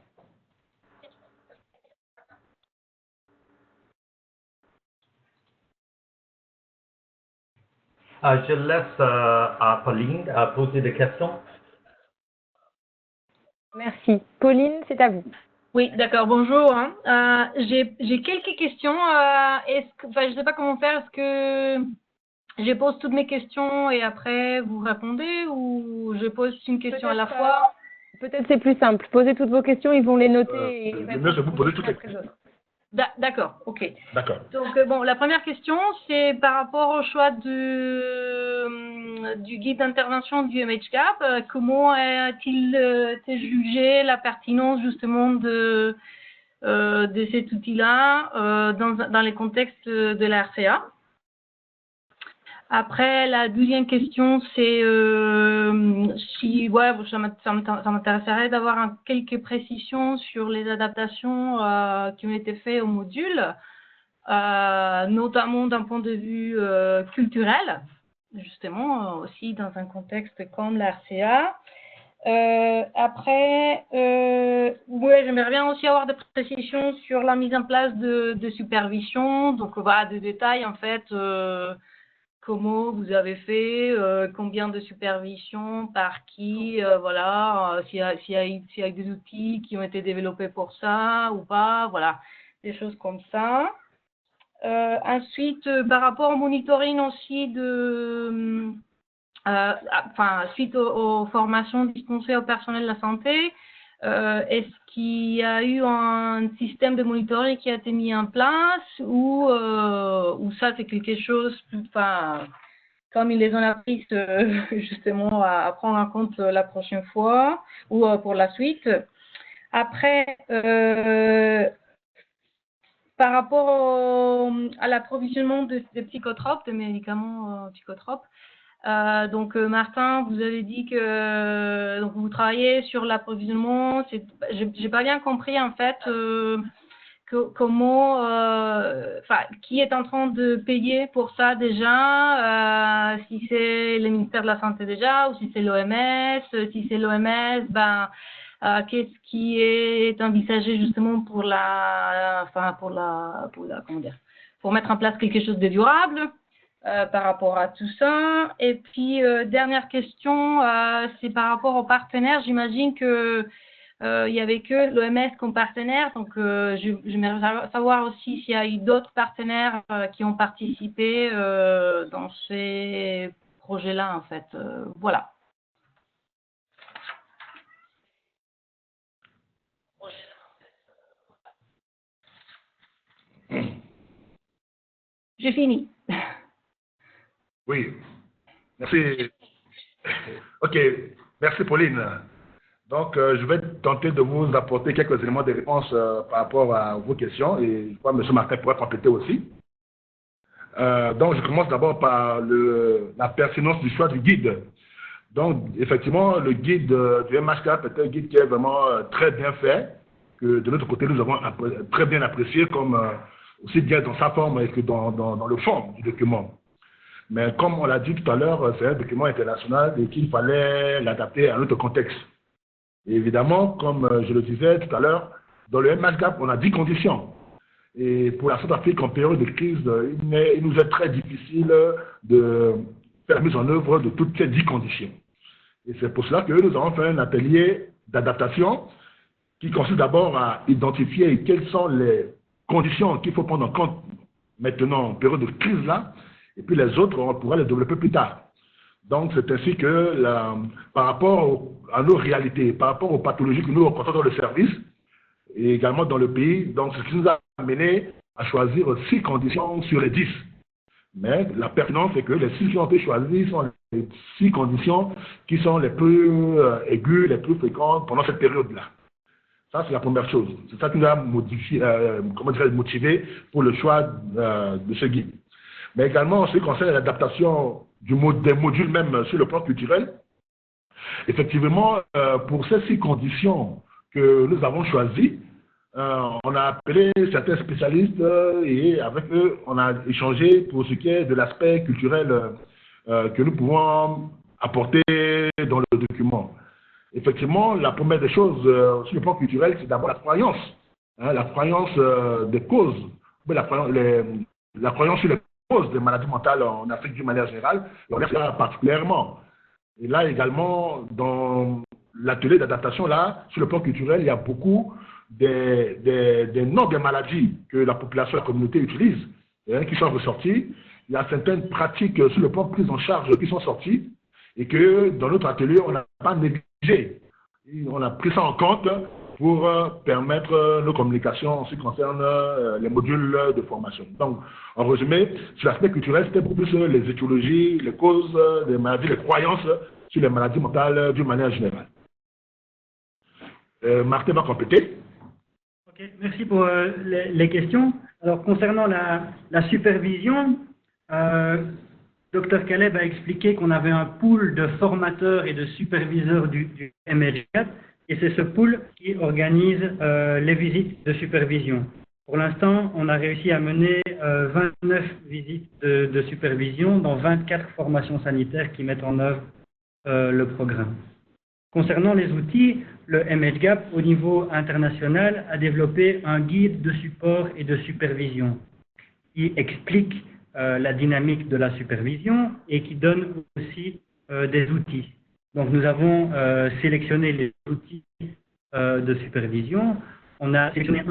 Je laisse à Pauline poser des questions. Merci. Pauline, c'est à vous. Oui, d'accord, bonjour. J'ai quelques questions. Je ne sais pas comment faire. Est-ce que je pose toutes mes questions et après vous répondez ou je pose une question à la fois? Peut-être c'est plus simple. Posez toutes vos questions, ils vont les noter. Le mieux, c'est vous poser toutes les questions. D'accord, ok. D'accord. Donc, la première question, c'est par rapport au choix du guide d'intervention du MHCAP. Comment a-t-il été jugé la pertinence justement de cet outil-là dans les contextes de la RCA? Après, la deuxième question, c'est ça m'intéresserait d'avoir quelques précisions sur les adaptations qui ont été faites au module, notamment d'un point de vue culturel, justement, aussi dans un contexte comme la RCA. Après, j'aimerais bien aussi avoir des précisions sur la mise en place de supervision, donc voilà, des détails en fait. Comment vous avez fait, combien de supervision, par qui, s'il y a des outils qui ont été développés pour ça ou pas, voilà, des choses comme ça. Ensuite, par rapport au monitoring aussi suite aux formations dispensées au personnel de la santé, est-ce qu'il y a eu un système de monitoring qui a été mis en place ou ça c'est quelque chose, comme ils les ont appris justement à prendre en compte la prochaine fois ou pour la suite. Après, par rapport à l'approvisionnement des psychotropes, des médicaments psychotropes, donc Martin, vous avez dit que donc vous travaillez sur l'approvisionnement. J'ai pas bien compris en fait comment, qui est en train de payer pour ça déjà, si c'est le ministère de la Santé déjà ou si c'est l'OMS. Si c'est l'OMS, qu'est-ce qui est envisagé justement pour comment dire, pour mettre en place quelque chose de durable par rapport à tout ça. Et puis dernière question, c'est par rapport aux partenaires. J'imagine que il y avait que l'OMS comme partenaire, donc j'aimerais savoir aussi s'il y a eu d'autres partenaires qui ont participé dans ces projets-là en fait. Voilà. J'ai fini. Oui, merci. Ok, merci Pauline. Donc, je vais tenter de vous apporter quelques éléments de réponse par rapport à vos questions et je crois que M. Martin pourrait compléter aussi. Donc, je commence d'abord par la pertinence du choix du guide. Donc, effectivement, le guide du MHCAP est un guide qui est vraiment très bien fait, que de notre côté, nous avons très bien apprécié, comme aussi bien dans sa forme que dans le fond du document. Mais comme on l'a dit tout à l'heure, c'est un document international et qu'il fallait l'adapter à notre contexte. Et évidemment, comme je le disais tout à l'heure, dans le MHCAP, on a 10 conditions. Et pour la Centrafrique, en période de crise, il nous est très difficile de faire mise en œuvre de toutes ces 10 conditions. Et c'est pour cela que nous avons fait un atelier d'adaptation qui consiste d'abord à identifier quelles sont les conditions qu'il faut prendre en compte maintenant en période de crise là, et puis les autres, on pourra les développer plus tard. Donc, c'est ainsi que, par rapport à nos réalités, par rapport aux pathologies que nous rencontrons dans le service, et également dans le pays, donc c'est ce qui nous a amené à choisir 6 conditions sur les 10. Mais la pertinence, c'est que les 6 qui ont été choisies sont les 6 conditions qui sont les plus aiguës, les plus fréquentes pendant cette période-là. Ça, c'est la première chose. C'est ça qui nous a motivé pour le choix de ce guide. Mais également, en ce qui concerne l'adaptation des modules même sur le plan culturel, effectivement, pour ces 6 conditions que nous avons choisies, on a appelé certains spécialistes et avec eux, on a échangé pour ce qui est de l'aspect culturel que nous pouvons apporter dans le document. Effectivement, la première des choses sur le plan culturel, c'est d'abord la croyance. La croyance des causes, la croyance sur les causes des maladies mentales en Afrique d'une manière générale, et on regarde particulièrement. Et là également, dans l'atelier d'adaptation, là, sur le plan culturel, il y a beaucoup des noms des maladies que la population, la communauté utilise, qui sont ressortis. Il y a certaines pratiques sur le plan de prise en charge qui sont sorties et que dans notre atelier, on n'a pas négligé. On a pris ça en compte pour permettre nos communications en ce qui concerne les modules de formation. Donc, en résumé, sur l'aspect culturel, c'était beaucoup plus les étiologies, les causes des maladies, les croyances sur les maladies mentales d'une manière générale. Martin va compléter. Ok, merci pour les questions. Alors, concernant la supervision, Dr Caleb a expliqué qu'on avait un pool de formateurs et de superviseurs du MHCAP, et c'est ce pool qui organise les visites de supervision. Pour l'instant, on a réussi à mener 29 visites de supervision dans 24 formations sanitaires qui mettent en œuvre le programme. Concernant les outils, le MHCAP, au niveau international, a développé un guide de support et de supervision qui explique la dynamique de la supervision et qui donne aussi des outils. Donc nous avons sélectionné les outils de supervision. On a sélectionné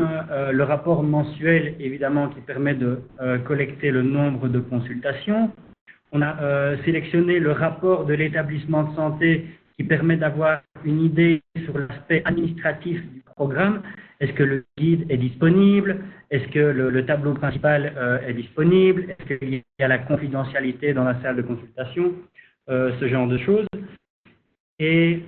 le rapport mensuel, évidemment, qui permet de collecter le nombre de consultations. On a sélectionné le rapport de l'établissement de santé qui permet d'avoir une idée sur l'aspect administratif du programme. Est-ce que le guide est disponible? Est-ce que le tableau principal est disponible? Est-ce qu'il y a la confidentialité dans la salle de consultation? Ce genre de choses. Et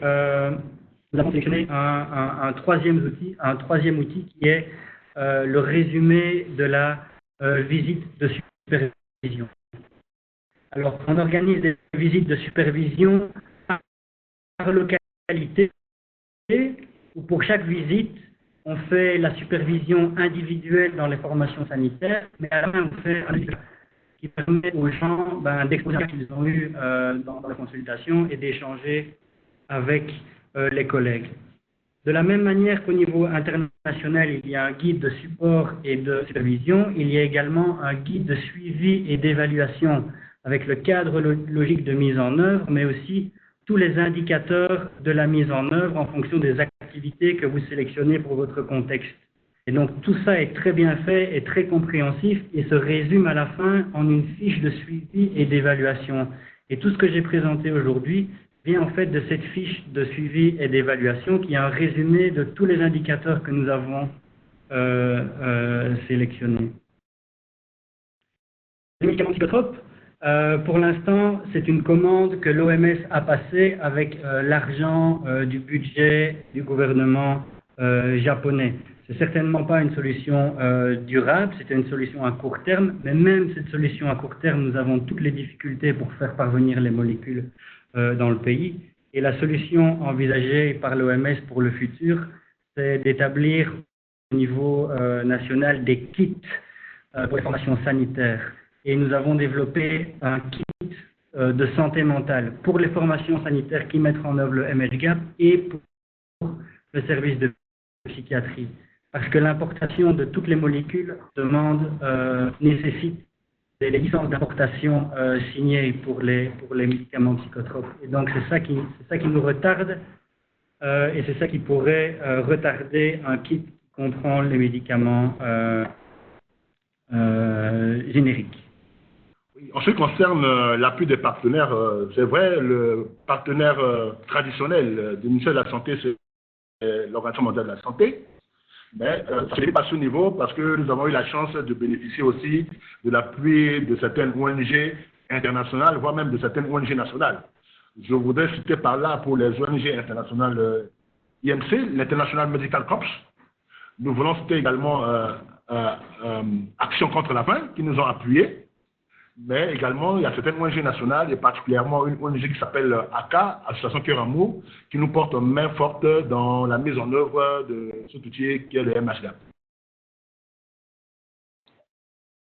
nous avons sélectionné un troisième outil qui est le résumé de la visite de supervision. Alors, on organise des visites de supervision par localité, où pour chaque visite, on fait la supervision individuelle dans les formations sanitaires, mais à la fin, on fait un qui permet aux gens d'exposer ce qu'ils ont eu dans la consultation et d'échanger avec les collègues. De la même manière qu'au niveau international, il y a un guide de support et de supervision, il y a également un guide de suivi et d'évaluation avec le cadre logique de mise en œuvre, mais aussi tous les indicateurs de la mise en œuvre en fonction des activités que vous sélectionnez pour votre contexte. Et donc tout ça est très bien fait et très compréhensif et se résume à la fin en une fiche de suivi et d'évaluation. Et tout ce que j'ai présenté aujourd'hui vient en fait de cette fiche de suivi et d'évaluation qui est un résumé de tous les indicateurs que nous avons sélectionnés. Les médicaments psychotropes, pour l'instant, c'est une commande que l'OMS a passée avec l'argent du budget du gouvernement japonais. C'est certainement pas une solution durable, c'était une solution à court terme, mais même cette solution à court terme, nous avons toutes les difficultés pour faire parvenir les molécules dans le pays. Et la solution envisagée par l'OMS pour le futur, c'est d'établir au niveau national des kits pour les formations sanitaires. Et nous avons développé un kit de santé mentale pour les formations sanitaires qui mettent en œuvre le MHGAP et pour le service de psychiatrie. Parce que l'importation de toutes les molécules nécessite des licences d'importation signées pour les médicaments psychotropes. Et donc c'est ça qui nous retarde et c'est ça qui pourrait retarder un kit qui comprend les médicaments génériques. En ce qui concerne l'appui des partenaires, c'est vrai, le partenaire traditionnel du ministère de la Santé, c'est l'Organisation mondiale de la santé. Mais ça n'est pas à ce niveau parce que nous avons eu la chance de bénéficier aussi de l'appui de certaines ONG internationales, voire même de certaines ONG nationales. Je voudrais citer par là pour les ONG internationales IMC, l'International Medical Corps. Nous voulons citer également Action contre la faim qui nous ont appuyés. Mais également, il y a certaines ONG nationales, et particulièrement une ONG qui s'appelle ACA, Association Cœur Amour, qui nous porte main forte dans la mise en œuvre de cet outil qui est le MHGAP.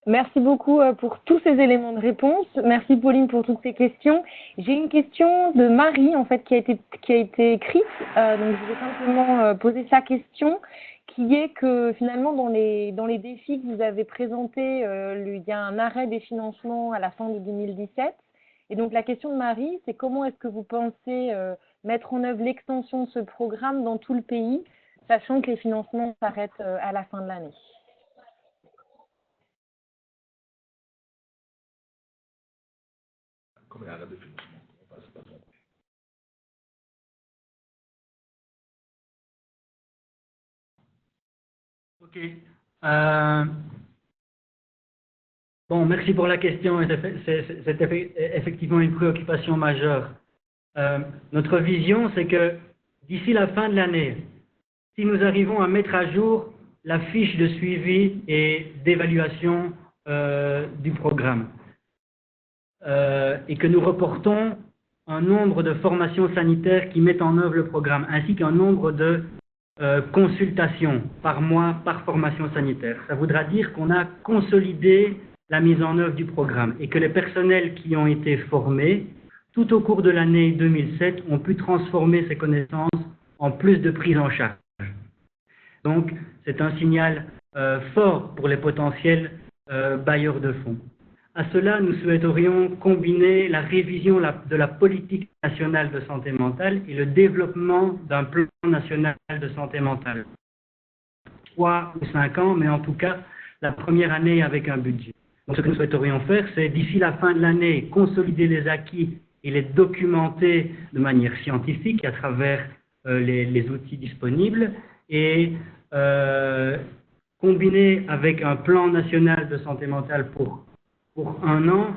Merci beaucoup pour tous ces éléments de réponse. Merci Pauline pour toutes ces questions. J'ai une question de Marie en fait qui a été écrite, donc je vais simplement poser sa question, qui est que finalement dans les défis que vous avez présentés, il y a un arrêt des financements à la fin de 2017. Et donc la question de Marie, c'est comment est-ce que vous pensez mettre en œuvre l'extension de ce programme dans tout le pays, sachant que les financements s'arrêtent à la fin de l'année. Comme il y a un arrêt de financement, on passe pas. Ok. Bon, merci pour la question. C'est effectivement une préoccupation majeure. Notre vision, c'est que d'ici la fin de l'année, si nous arrivons à mettre à jour la fiche de suivi et d'évaluation du programme et que nous reportons un nombre de formations sanitaires qui mettent en œuvre le programme, ainsi qu'un nombre de consultations par mois par formation sanitaire. Ça voudra dire qu'on a consolidé la mise en œuvre du programme et que les personnels qui ont été formés tout au cours de l'année 2007 ont pu transformer ces connaissances en plus de prise en charge. Donc, c'est un signal fort pour les potentiels bailleurs de fonds. À cela, nous souhaiterions combiner la révision de la politique nationale de santé mentale et le développement d'un plan national de santé mentale. 3 ou 5 ans, mais en tout cas, la première année avec un budget. Donc, ce que nous souhaiterions faire, c'est d'ici la fin de l'année, consolider les acquis et les documenter de manière scientifique à travers les outils disponibles et combiner avec un plan national de santé mentale pour 1 an.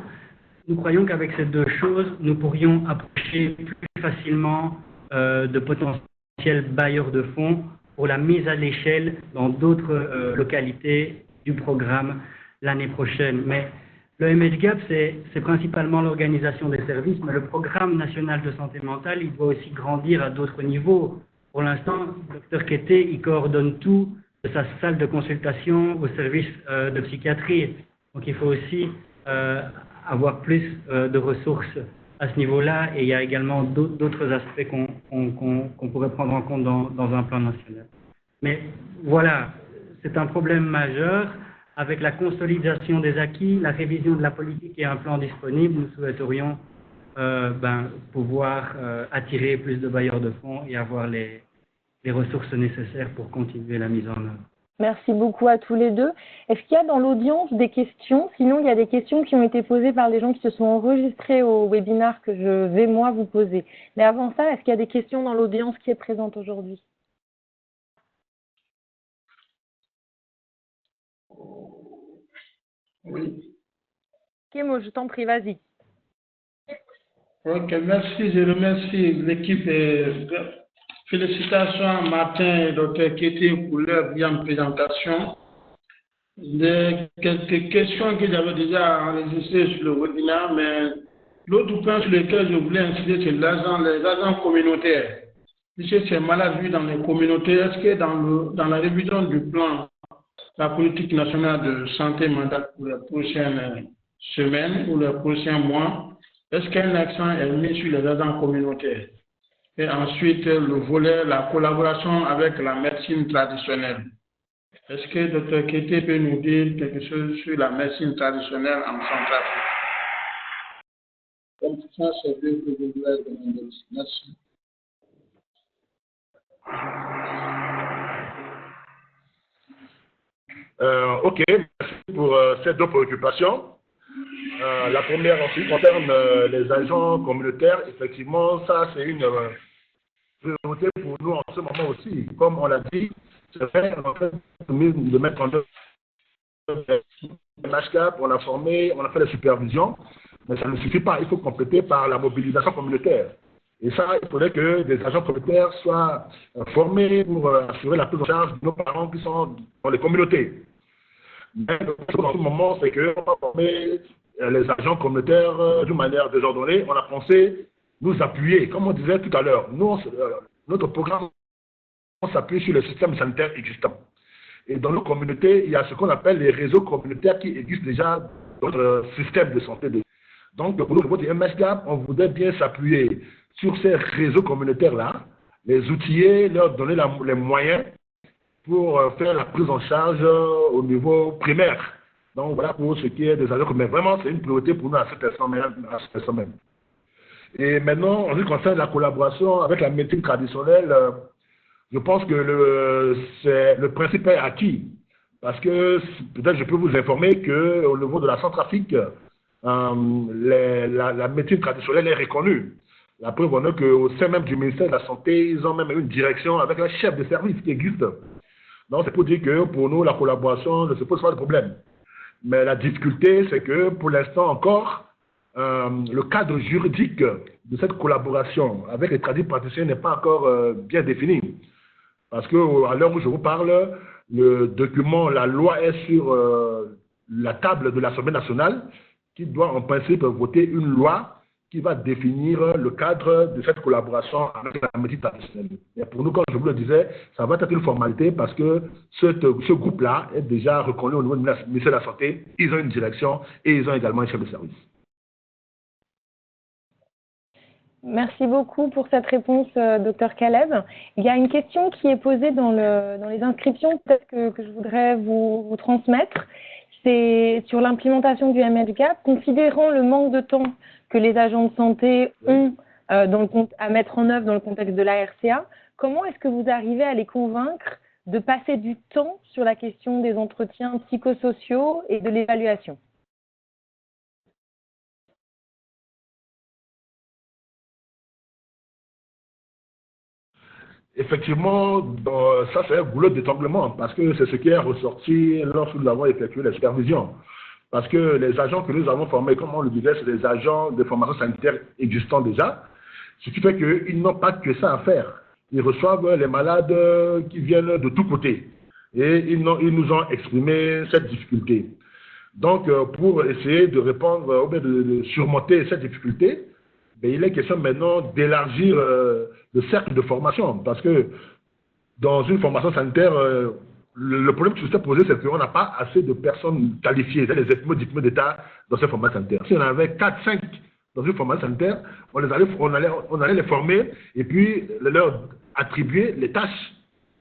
Nous croyons qu'avec ces deux choses, nous pourrions approcher plus facilement de potentiels bailleurs de fonds pour la mise à l'échelle dans d'autres localités du programme l'année prochaine. Mais le MHGAP, c'est principalement l'organisation des services, mais le programme national de santé mentale, il doit aussi grandir à d'autres niveaux. Pour l'instant, le Dr Kété, il coordonne tout de sa salle de consultation au service de psychiatrie. Donc il faut aussi avoir plus de ressources à ce niveau-là, et il y a également d'autres aspects qu'on pourrait prendre en compte dans un plan national. Mais voilà, c'est un problème majeur. Avec la consolidation des acquis, la révision de la politique et un plan disponible, nous souhaiterions pouvoir attirer plus de bailleurs de fonds et avoir les ressources nécessaires pour continuer la mise en œuvre. Merci beaucoup à tous les deux. Est-ce qu'il y a dans l'audience des questions? Sinon, il y a des questions qui ont été posées par les gens qui se sont enregistrés au webinaire que je vais, moi, vous poser. Mais avant ça, est-ce qu'il y a des questions dans l'audience qui est présente aujourd'hui? Oui. Kémo, je t'en prie, vas-y. Ok, merci. Je remercie l'équipe et félicitations à Martin et Dr Kété pour leur bien présentation. Quelques questions que j'avais déjà enregistrées sur le webinaire, mais l'autre point sur lequel je voulais insister, c'est les agents communautaires. Puisque c'est mal vu dans les communautés, est-ce que dans la révision du plan, la politique nationale de santé mentale pour les prochaines semaines ou les prochains mois, est-ce qu'un accent est mis sur les agents communautaires? Et ensuite, le volet, la collaboration avec la médecine traditionnelle. Est-ce que Dr Kété peut nous dire quelque chose sur la médecine traditionnelle en Centrafrique? Donc, ça, c'est deux que je voulais demander. Merci. Ok, merci pour ces deux préoccupations. La première, en ce qui concerne les agents communautaires, effectivement, ça, c'est une priorité pour nous en ce moment aussi. Comme on l'a dit, c'est vrai, en fait, de mettre en œuvre le MHGAP, on a formé, on a fait la supervision, mais ça ne suffit pas. Il faut compléter par la mobilisation communautaire. Et ça, il faudrait que des agents communautaires soient formés pour assurer la prise en charge de nos parents qui sont dans les communautés. Mais en ce moment, c'est qu'on va former les agents communautaires d'une manière désordonnée. On a pensé nous appuyer, comme on disait tout à l'heure. Notre programme s'appuie sur le système sanitaire existant. Et dans nos communautés, il y a ce qu'on appelle les réseaux communautaires qui existent déjà dans notre système de santé. Donc, pour nous, au niveau du MHGAP, on voudrait bien s'appuyer sur ces réseaux communautaires-là, les outiller, leur donner les moyens pour faire la prise en charge au niveau primaire. Donc, voilà pour ce qui est des agents communautaires. Vraiment, c'est une priorité pour nous à cet instant même. Et maintenant, en ce qui concerne la collaboration avec la médecine traditionnelle, je pense que le principe est acquis. Parce que peut-être je peux vous informer qu'au niveau de la Centrafrique, la médecine traditionnelle est reconnue. La preuve en est qu'au sein même du ministère de la Santé, ils ont même une direction avec un chef de service qui existe. Donc c'est pour dire que pour nous, la collaboration ne se pose pas de problème. Mais la difficulté, c'est que pour l'instant encore, le cadre juridique de cette collaboration avec les tradipraticiens n'est pas encore bien défini. Parce qu'à l'heure où je vous parle, le document, la loi est sur la table de l'Assemblée nationale qui doit en principe voter une loi qui va définir le cadre de cette collaboration avec la médecine traditionnelle. Et pour nous, comme je vous le disais, ça va être une formalité parce que ce groupe-là est déjà reconnu au niveau du ministère de la Santé. Ils ont une direction et ils ont également un chef de service. Merci beaucoup pour cette réponse, Dr Caleb. Il y a une question qui est posée dans les inscriptions, peut-être que je voudrais vous transmettre. C'est sur l'implémentation du MHGAP, considérant le manque de temps que les agents de santé ont à mettre en œuvre dans le contexte de la RCA, comment est-ce que vous arrivez à les convaincre de passer du temps sur la question des entretiens psychosociaux et de l'évaluation? Effectivement, ça c'est un boulot d'étranglement parce que c'est ce qui est ressorti lorsque nous avons effectué les supervisions. Parce que les agents que nous avons formés, comme on le disait, c'est des agents de formation sanitaire existants déjà, ce qui fait qu'ils n'ont pas que ça à faire. ils reçoivent les malades qui viennent de tous côtés. Et ils nous ont exprimé cette difficulté. Donc, pour essayer de répondre, ou bien de surmonter cette difficulté, ben, il est question maintenant d'élargir le cercle de formation. Parce que dans une formation sanitaire, le problème qui se posé, c'est qu'on n'a pas assez de personnes qualifiées, les diplômés d'État dans ces formations sanitaires. Si on avait 4, 5 dans une formation sanitaire, on allait les former et puis leur attribuer les tâches.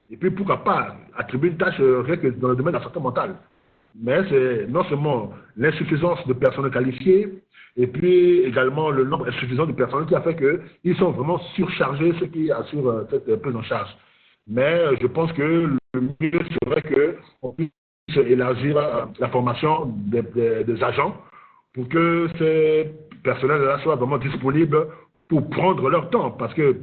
Et puis, pourquoi pas attribuer une tâche rien que dans le domaine de la santé mentale. Mais c'est non seulement l'insuffisance de personnes qualifiées, et puis également le nombre insuffisant de personnes qui a fait qu'ils sont vraiment surchargés, ceux qui assurent cette prise en charge. Mais je pense que le mieux serait qu'on puisse élargir la formation des agents pour que ces personnels-là soient vraiment disponibles pour prendre leur temps. Parce que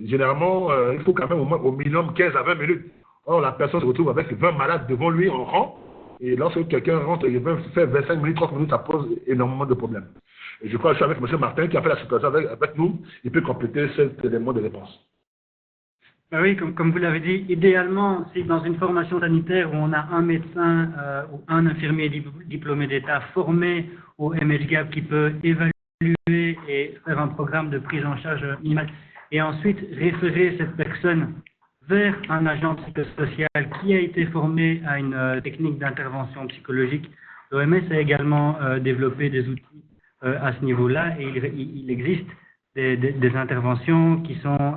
généralement, il faut quand même au minimum 15 à 20 minutes. Or, la personne se retrouve avec 20 malades devant lui en rang. Et lorsque quelqu'un rentre et fait 25 minutes, 30 minutes, ça pose énormément de problèmes. Et je crois que je suis avec M. Martin qui a fait la situation avec nous. Il peut compléter cet élément de réponse. Ben oui, comme vous l'avez dit, idéalement, si dans une formation sanitaire où on a un médecin ou un infirmier diplômé d'État formé au MHGAP qui peut évaluer et faire un programme de prise en charge minimale et ensuite référer cette personne vers un agent psychosocial qui a été formé à une technique d'intervention psychologique. L'OMS a également développé des outils à ce niveau-là et il existe des interventions qui sont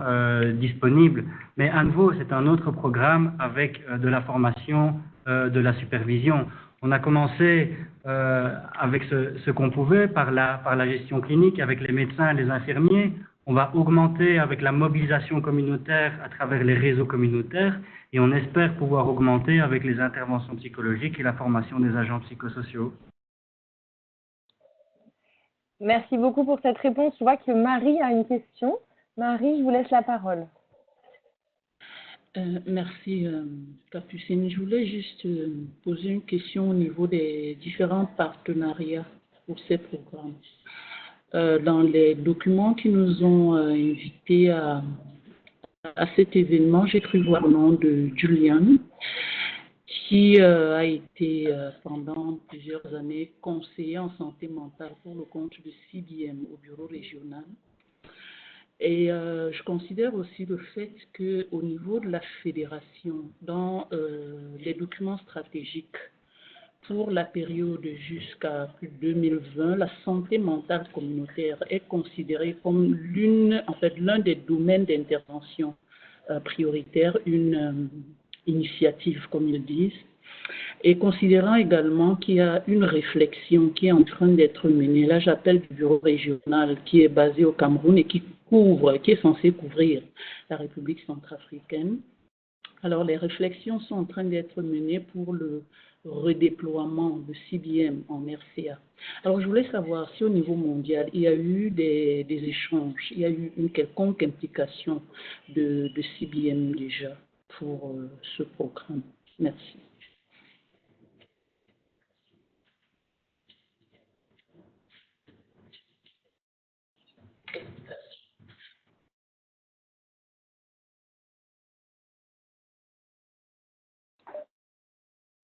disponibles. Mais à nouveau, c'est un autre programme avec de la formation, de la supervision. On a commencé avec ce qu'on pouvait par la gestion clinique, avec les médecins et les infirmiers. On va augmenter avec la mobilisation communautaire à travers les réseaux communautaires et on espère pouvoir augmenter avec les interventions psychologiques et la formation des agents psychosociaux. Merci beaucoup pour cette réponse. Je vois que Marie a une question. Marie, je vous laisse la parole. Merci, Capucine. Je voulais juste poser une question au niveau des différents partenariats pour ces programmes. Dans les documents qui nous ont invités à cet événement, j'ai cru voir le nom de Julian, qui a été pendant plusieurs années conseiller en santé mentale pour le compte de CBM au bureau régional. Et je considère aussi le fait qu'au niveau de la fédération, dans les documents stratégiques, pour la période jusqu'à 2020, la santé mentale communautaire est considérée comme l'un des domaines d'intervention prioritaire, une initiative, comme ils disent, et considérant également qu'il y a une réflexion qui est en train d'être menée. Là, j'appelle du bureau régional qui est basé au Cameroun et qui est censé couvrir la République centrafricaine. Alors, les réflexions sont en train d'être menées pour le redéploiement de CBM en RCA. Alors, je voulais savoir si au niveau mondial, il y a eu des échanges, il y a eu une quelconque implication de CBM déjà pour ce programme. Merci.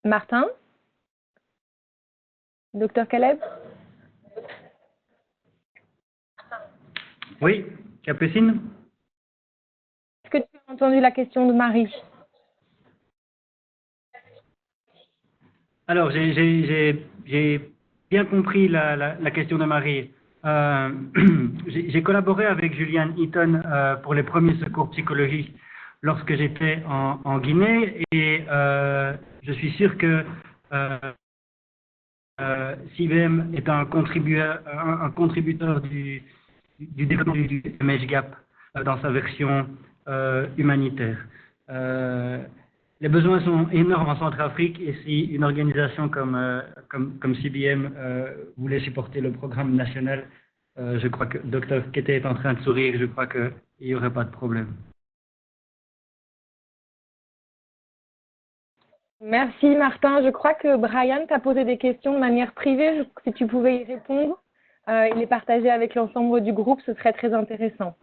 Martin? Docteur Caleb? Oui, Capucine? Est-ce que tu as entendu la question de Marie? Alors, j'ai bien compris la question de Marie. J'ai collaboré avec Julian Eaton pour les premiers secours psychologiques lorsque j'étais en Guinée et je suis sûr que CBM est un contributeur du développement du MHGAP dans sa version humanitaire. Les besoins sont énormes en Centrafrique et si une organisation comme CBM voulait supporter le programme national, je crois que Dr Kete est en train de sourire, je crois qu'il n'y aurait pas de problème. Merci Martin. Je crois que Brian t'a posé des questions de manière privée. Si tu pouvais y répondre et les partager avec l'ensemble du groupe, ce serait très intéressant.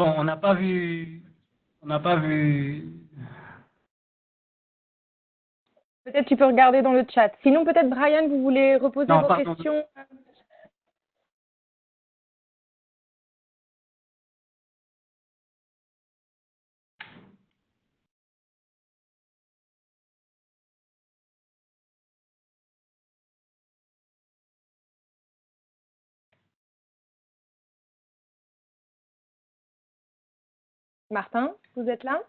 Bon, on n'a pas vu... On n'a pas vu... Peut-être tu peux regarder dans le chat. Sinon, peut-être Brian, vous voulez reposer Non, vos pardon. questions. Martin, vous êtes là?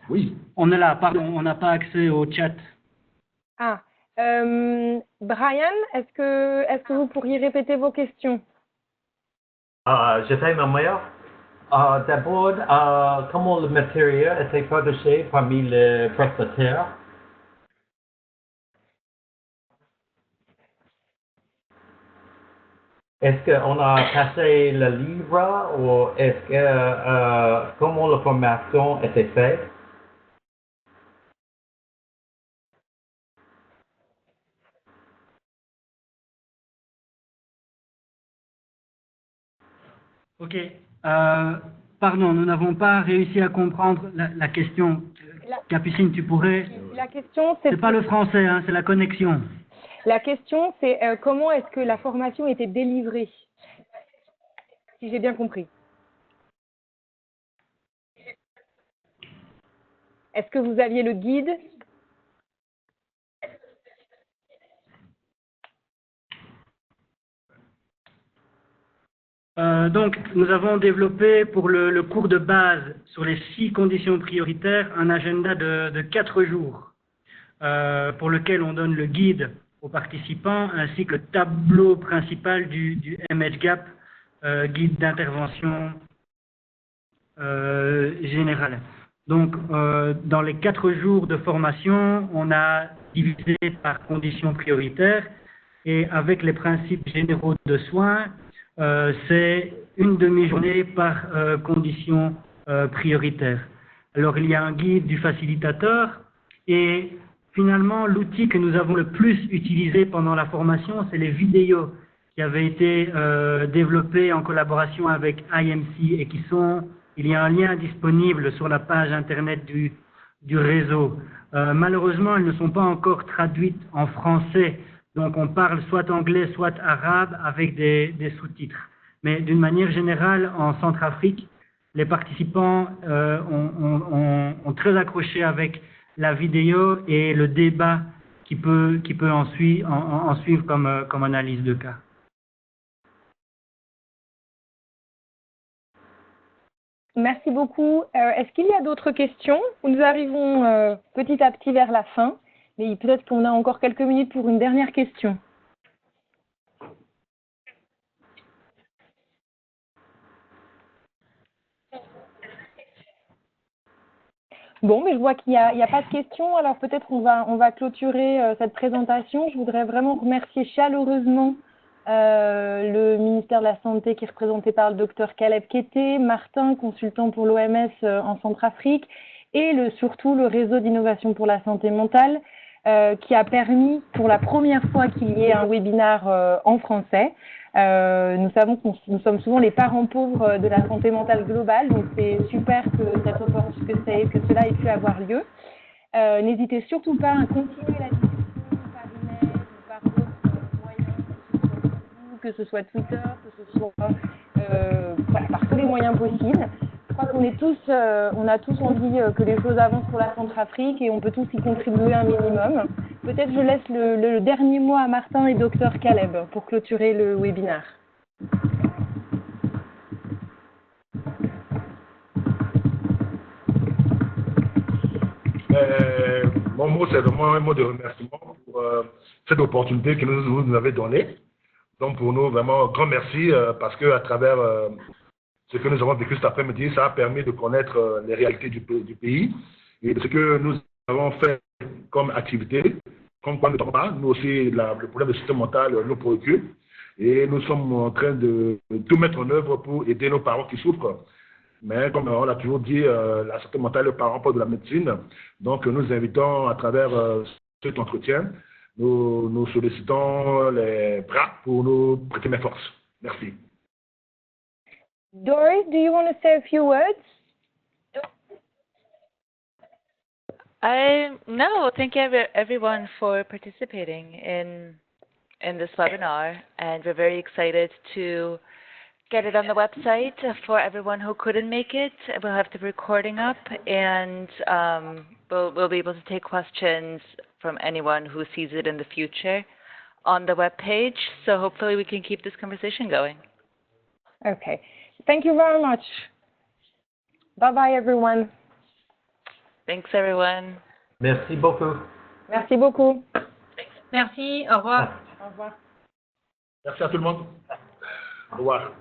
Oui. On est là, pardon, on n'a pas accès au chat. Ah, Brian, est-ce que vous pourriez répéter vos questions? Je fais ma meilleure. D'abord, comment le matériel était protégé parmi les prestataires? Est-ce qu'on a passé le livre ou est-ce que comment la formation était faite? Ok. Pardon, nous n'avons pas réussi à comprendre la question. Capucine, tu pourrais... La question, c'est... C'est pas le français, hein, c'est la connexion. La question, c'est comment est-ce que la formation était délivrée? Si j'ai bien compris. Est-ce que vous aviez le guide? Donc, nous avons développé pour le cours de base sur les 6 conditions prioritaires un agenda de 4 jours pour lequel on donne le guide aux participants ainsi que le tableau principal du MHGAP, guide d'intervention générale. Donc, dans les 4 jours de formation, on a divisé par conditions prioritaires et avec les principes généraux de soins, c'est une demi-journée par condition prioritaire. Alors, il y a un guide du facilitateur et finalement, l'outil que nous avons le plus utilisé pendant la formation, c'est les vidéos qui avaient été développées en collaboration avec IMC et qui sont, il y a un lien disponible sur la page internet du réseau. Malheureusement, elles ne sont pas encore traduites en français. Donc, on parle soit anglais, soit arabe avec des sous-titres. Mais d'une manière générale, en Centrafrique, les participants ont très accroché avec la vidéo et le débat qui peut en suivre comme analyse de cas. Merci beaucoup. Est-ce qu'il y a d'autres questions? Nous arrivons petit à petit vers la fin, mais peut-être qu'on a encore quelques minutes pour une dernière question. Bon, mais je vois qu'il n'y a pas de questions, alors peut-être on va clôturer cette présentation. Je voudrais vraiment remercier chaleureusement le ministère de la Santé qui est représenté par le docteur Caleb Kété, Martin, consultant pour l'OMS en Centrafrique, et surtout le réseau d'innovation pour la santé mentale qui a permis pour la première fois qu'il y ait un webinaire en français. Nous savons que nous sommes souvent les parents pauvres de la santé mentale globale, donc c'est super que cela ait pu avoir lieu. N'hésitez surtout pas à continuer la discussion par email ou par d'autres moyens, que ce soit Twitter, que ce soit par tous les moyens possibles. Je crois qu'on est tous, on a tous envie que les choses avancent pour la Centrafrique et on peut tous y contribuer un minimum. Peut-être je laisse le dernier mot à Martin et Dr Caleb pour clôturer le webinaire. Mon mot, c'est vraiment un mot de remerciement pour cette opportunité que vous nous avez donnée. Donc, pour nous, vraiment, un grand merci parce qu'à travers ce que nous avons vécu cet après-midi, ça a permis de connaître les réalités du pays et ce que nous avons fait comme activité. Comme quoi, nous aussi, le problème du système mental nous préoccupe et nous sommes en train de tout mettre en œuvre pour aider nos parents qui souffrent. Mais comme on l'a toujours dit, la santé mentale est le parent pauvre de la médecine. Donc, nous invitons à travers cet entretien, nous sollicitons les bras pour nous prêter main force. Merci. Doris, do you want to say a few words? No, thank you everyone for participating in this webinar, and we're very excited to get it on the website for everyone who couldn't make it. We'll have the recording up, and we'll be able to take questions from anyone who sees it in the future on the web page. So hopefully we can keep this conversation going. Okay. Thank you very much. Bye-bye, everyone. Thanks, everyone. Merci beaucoup. Merci beaucoup. Merci, au revoir. Au revoir. Merci à tout le monde. Au revoir.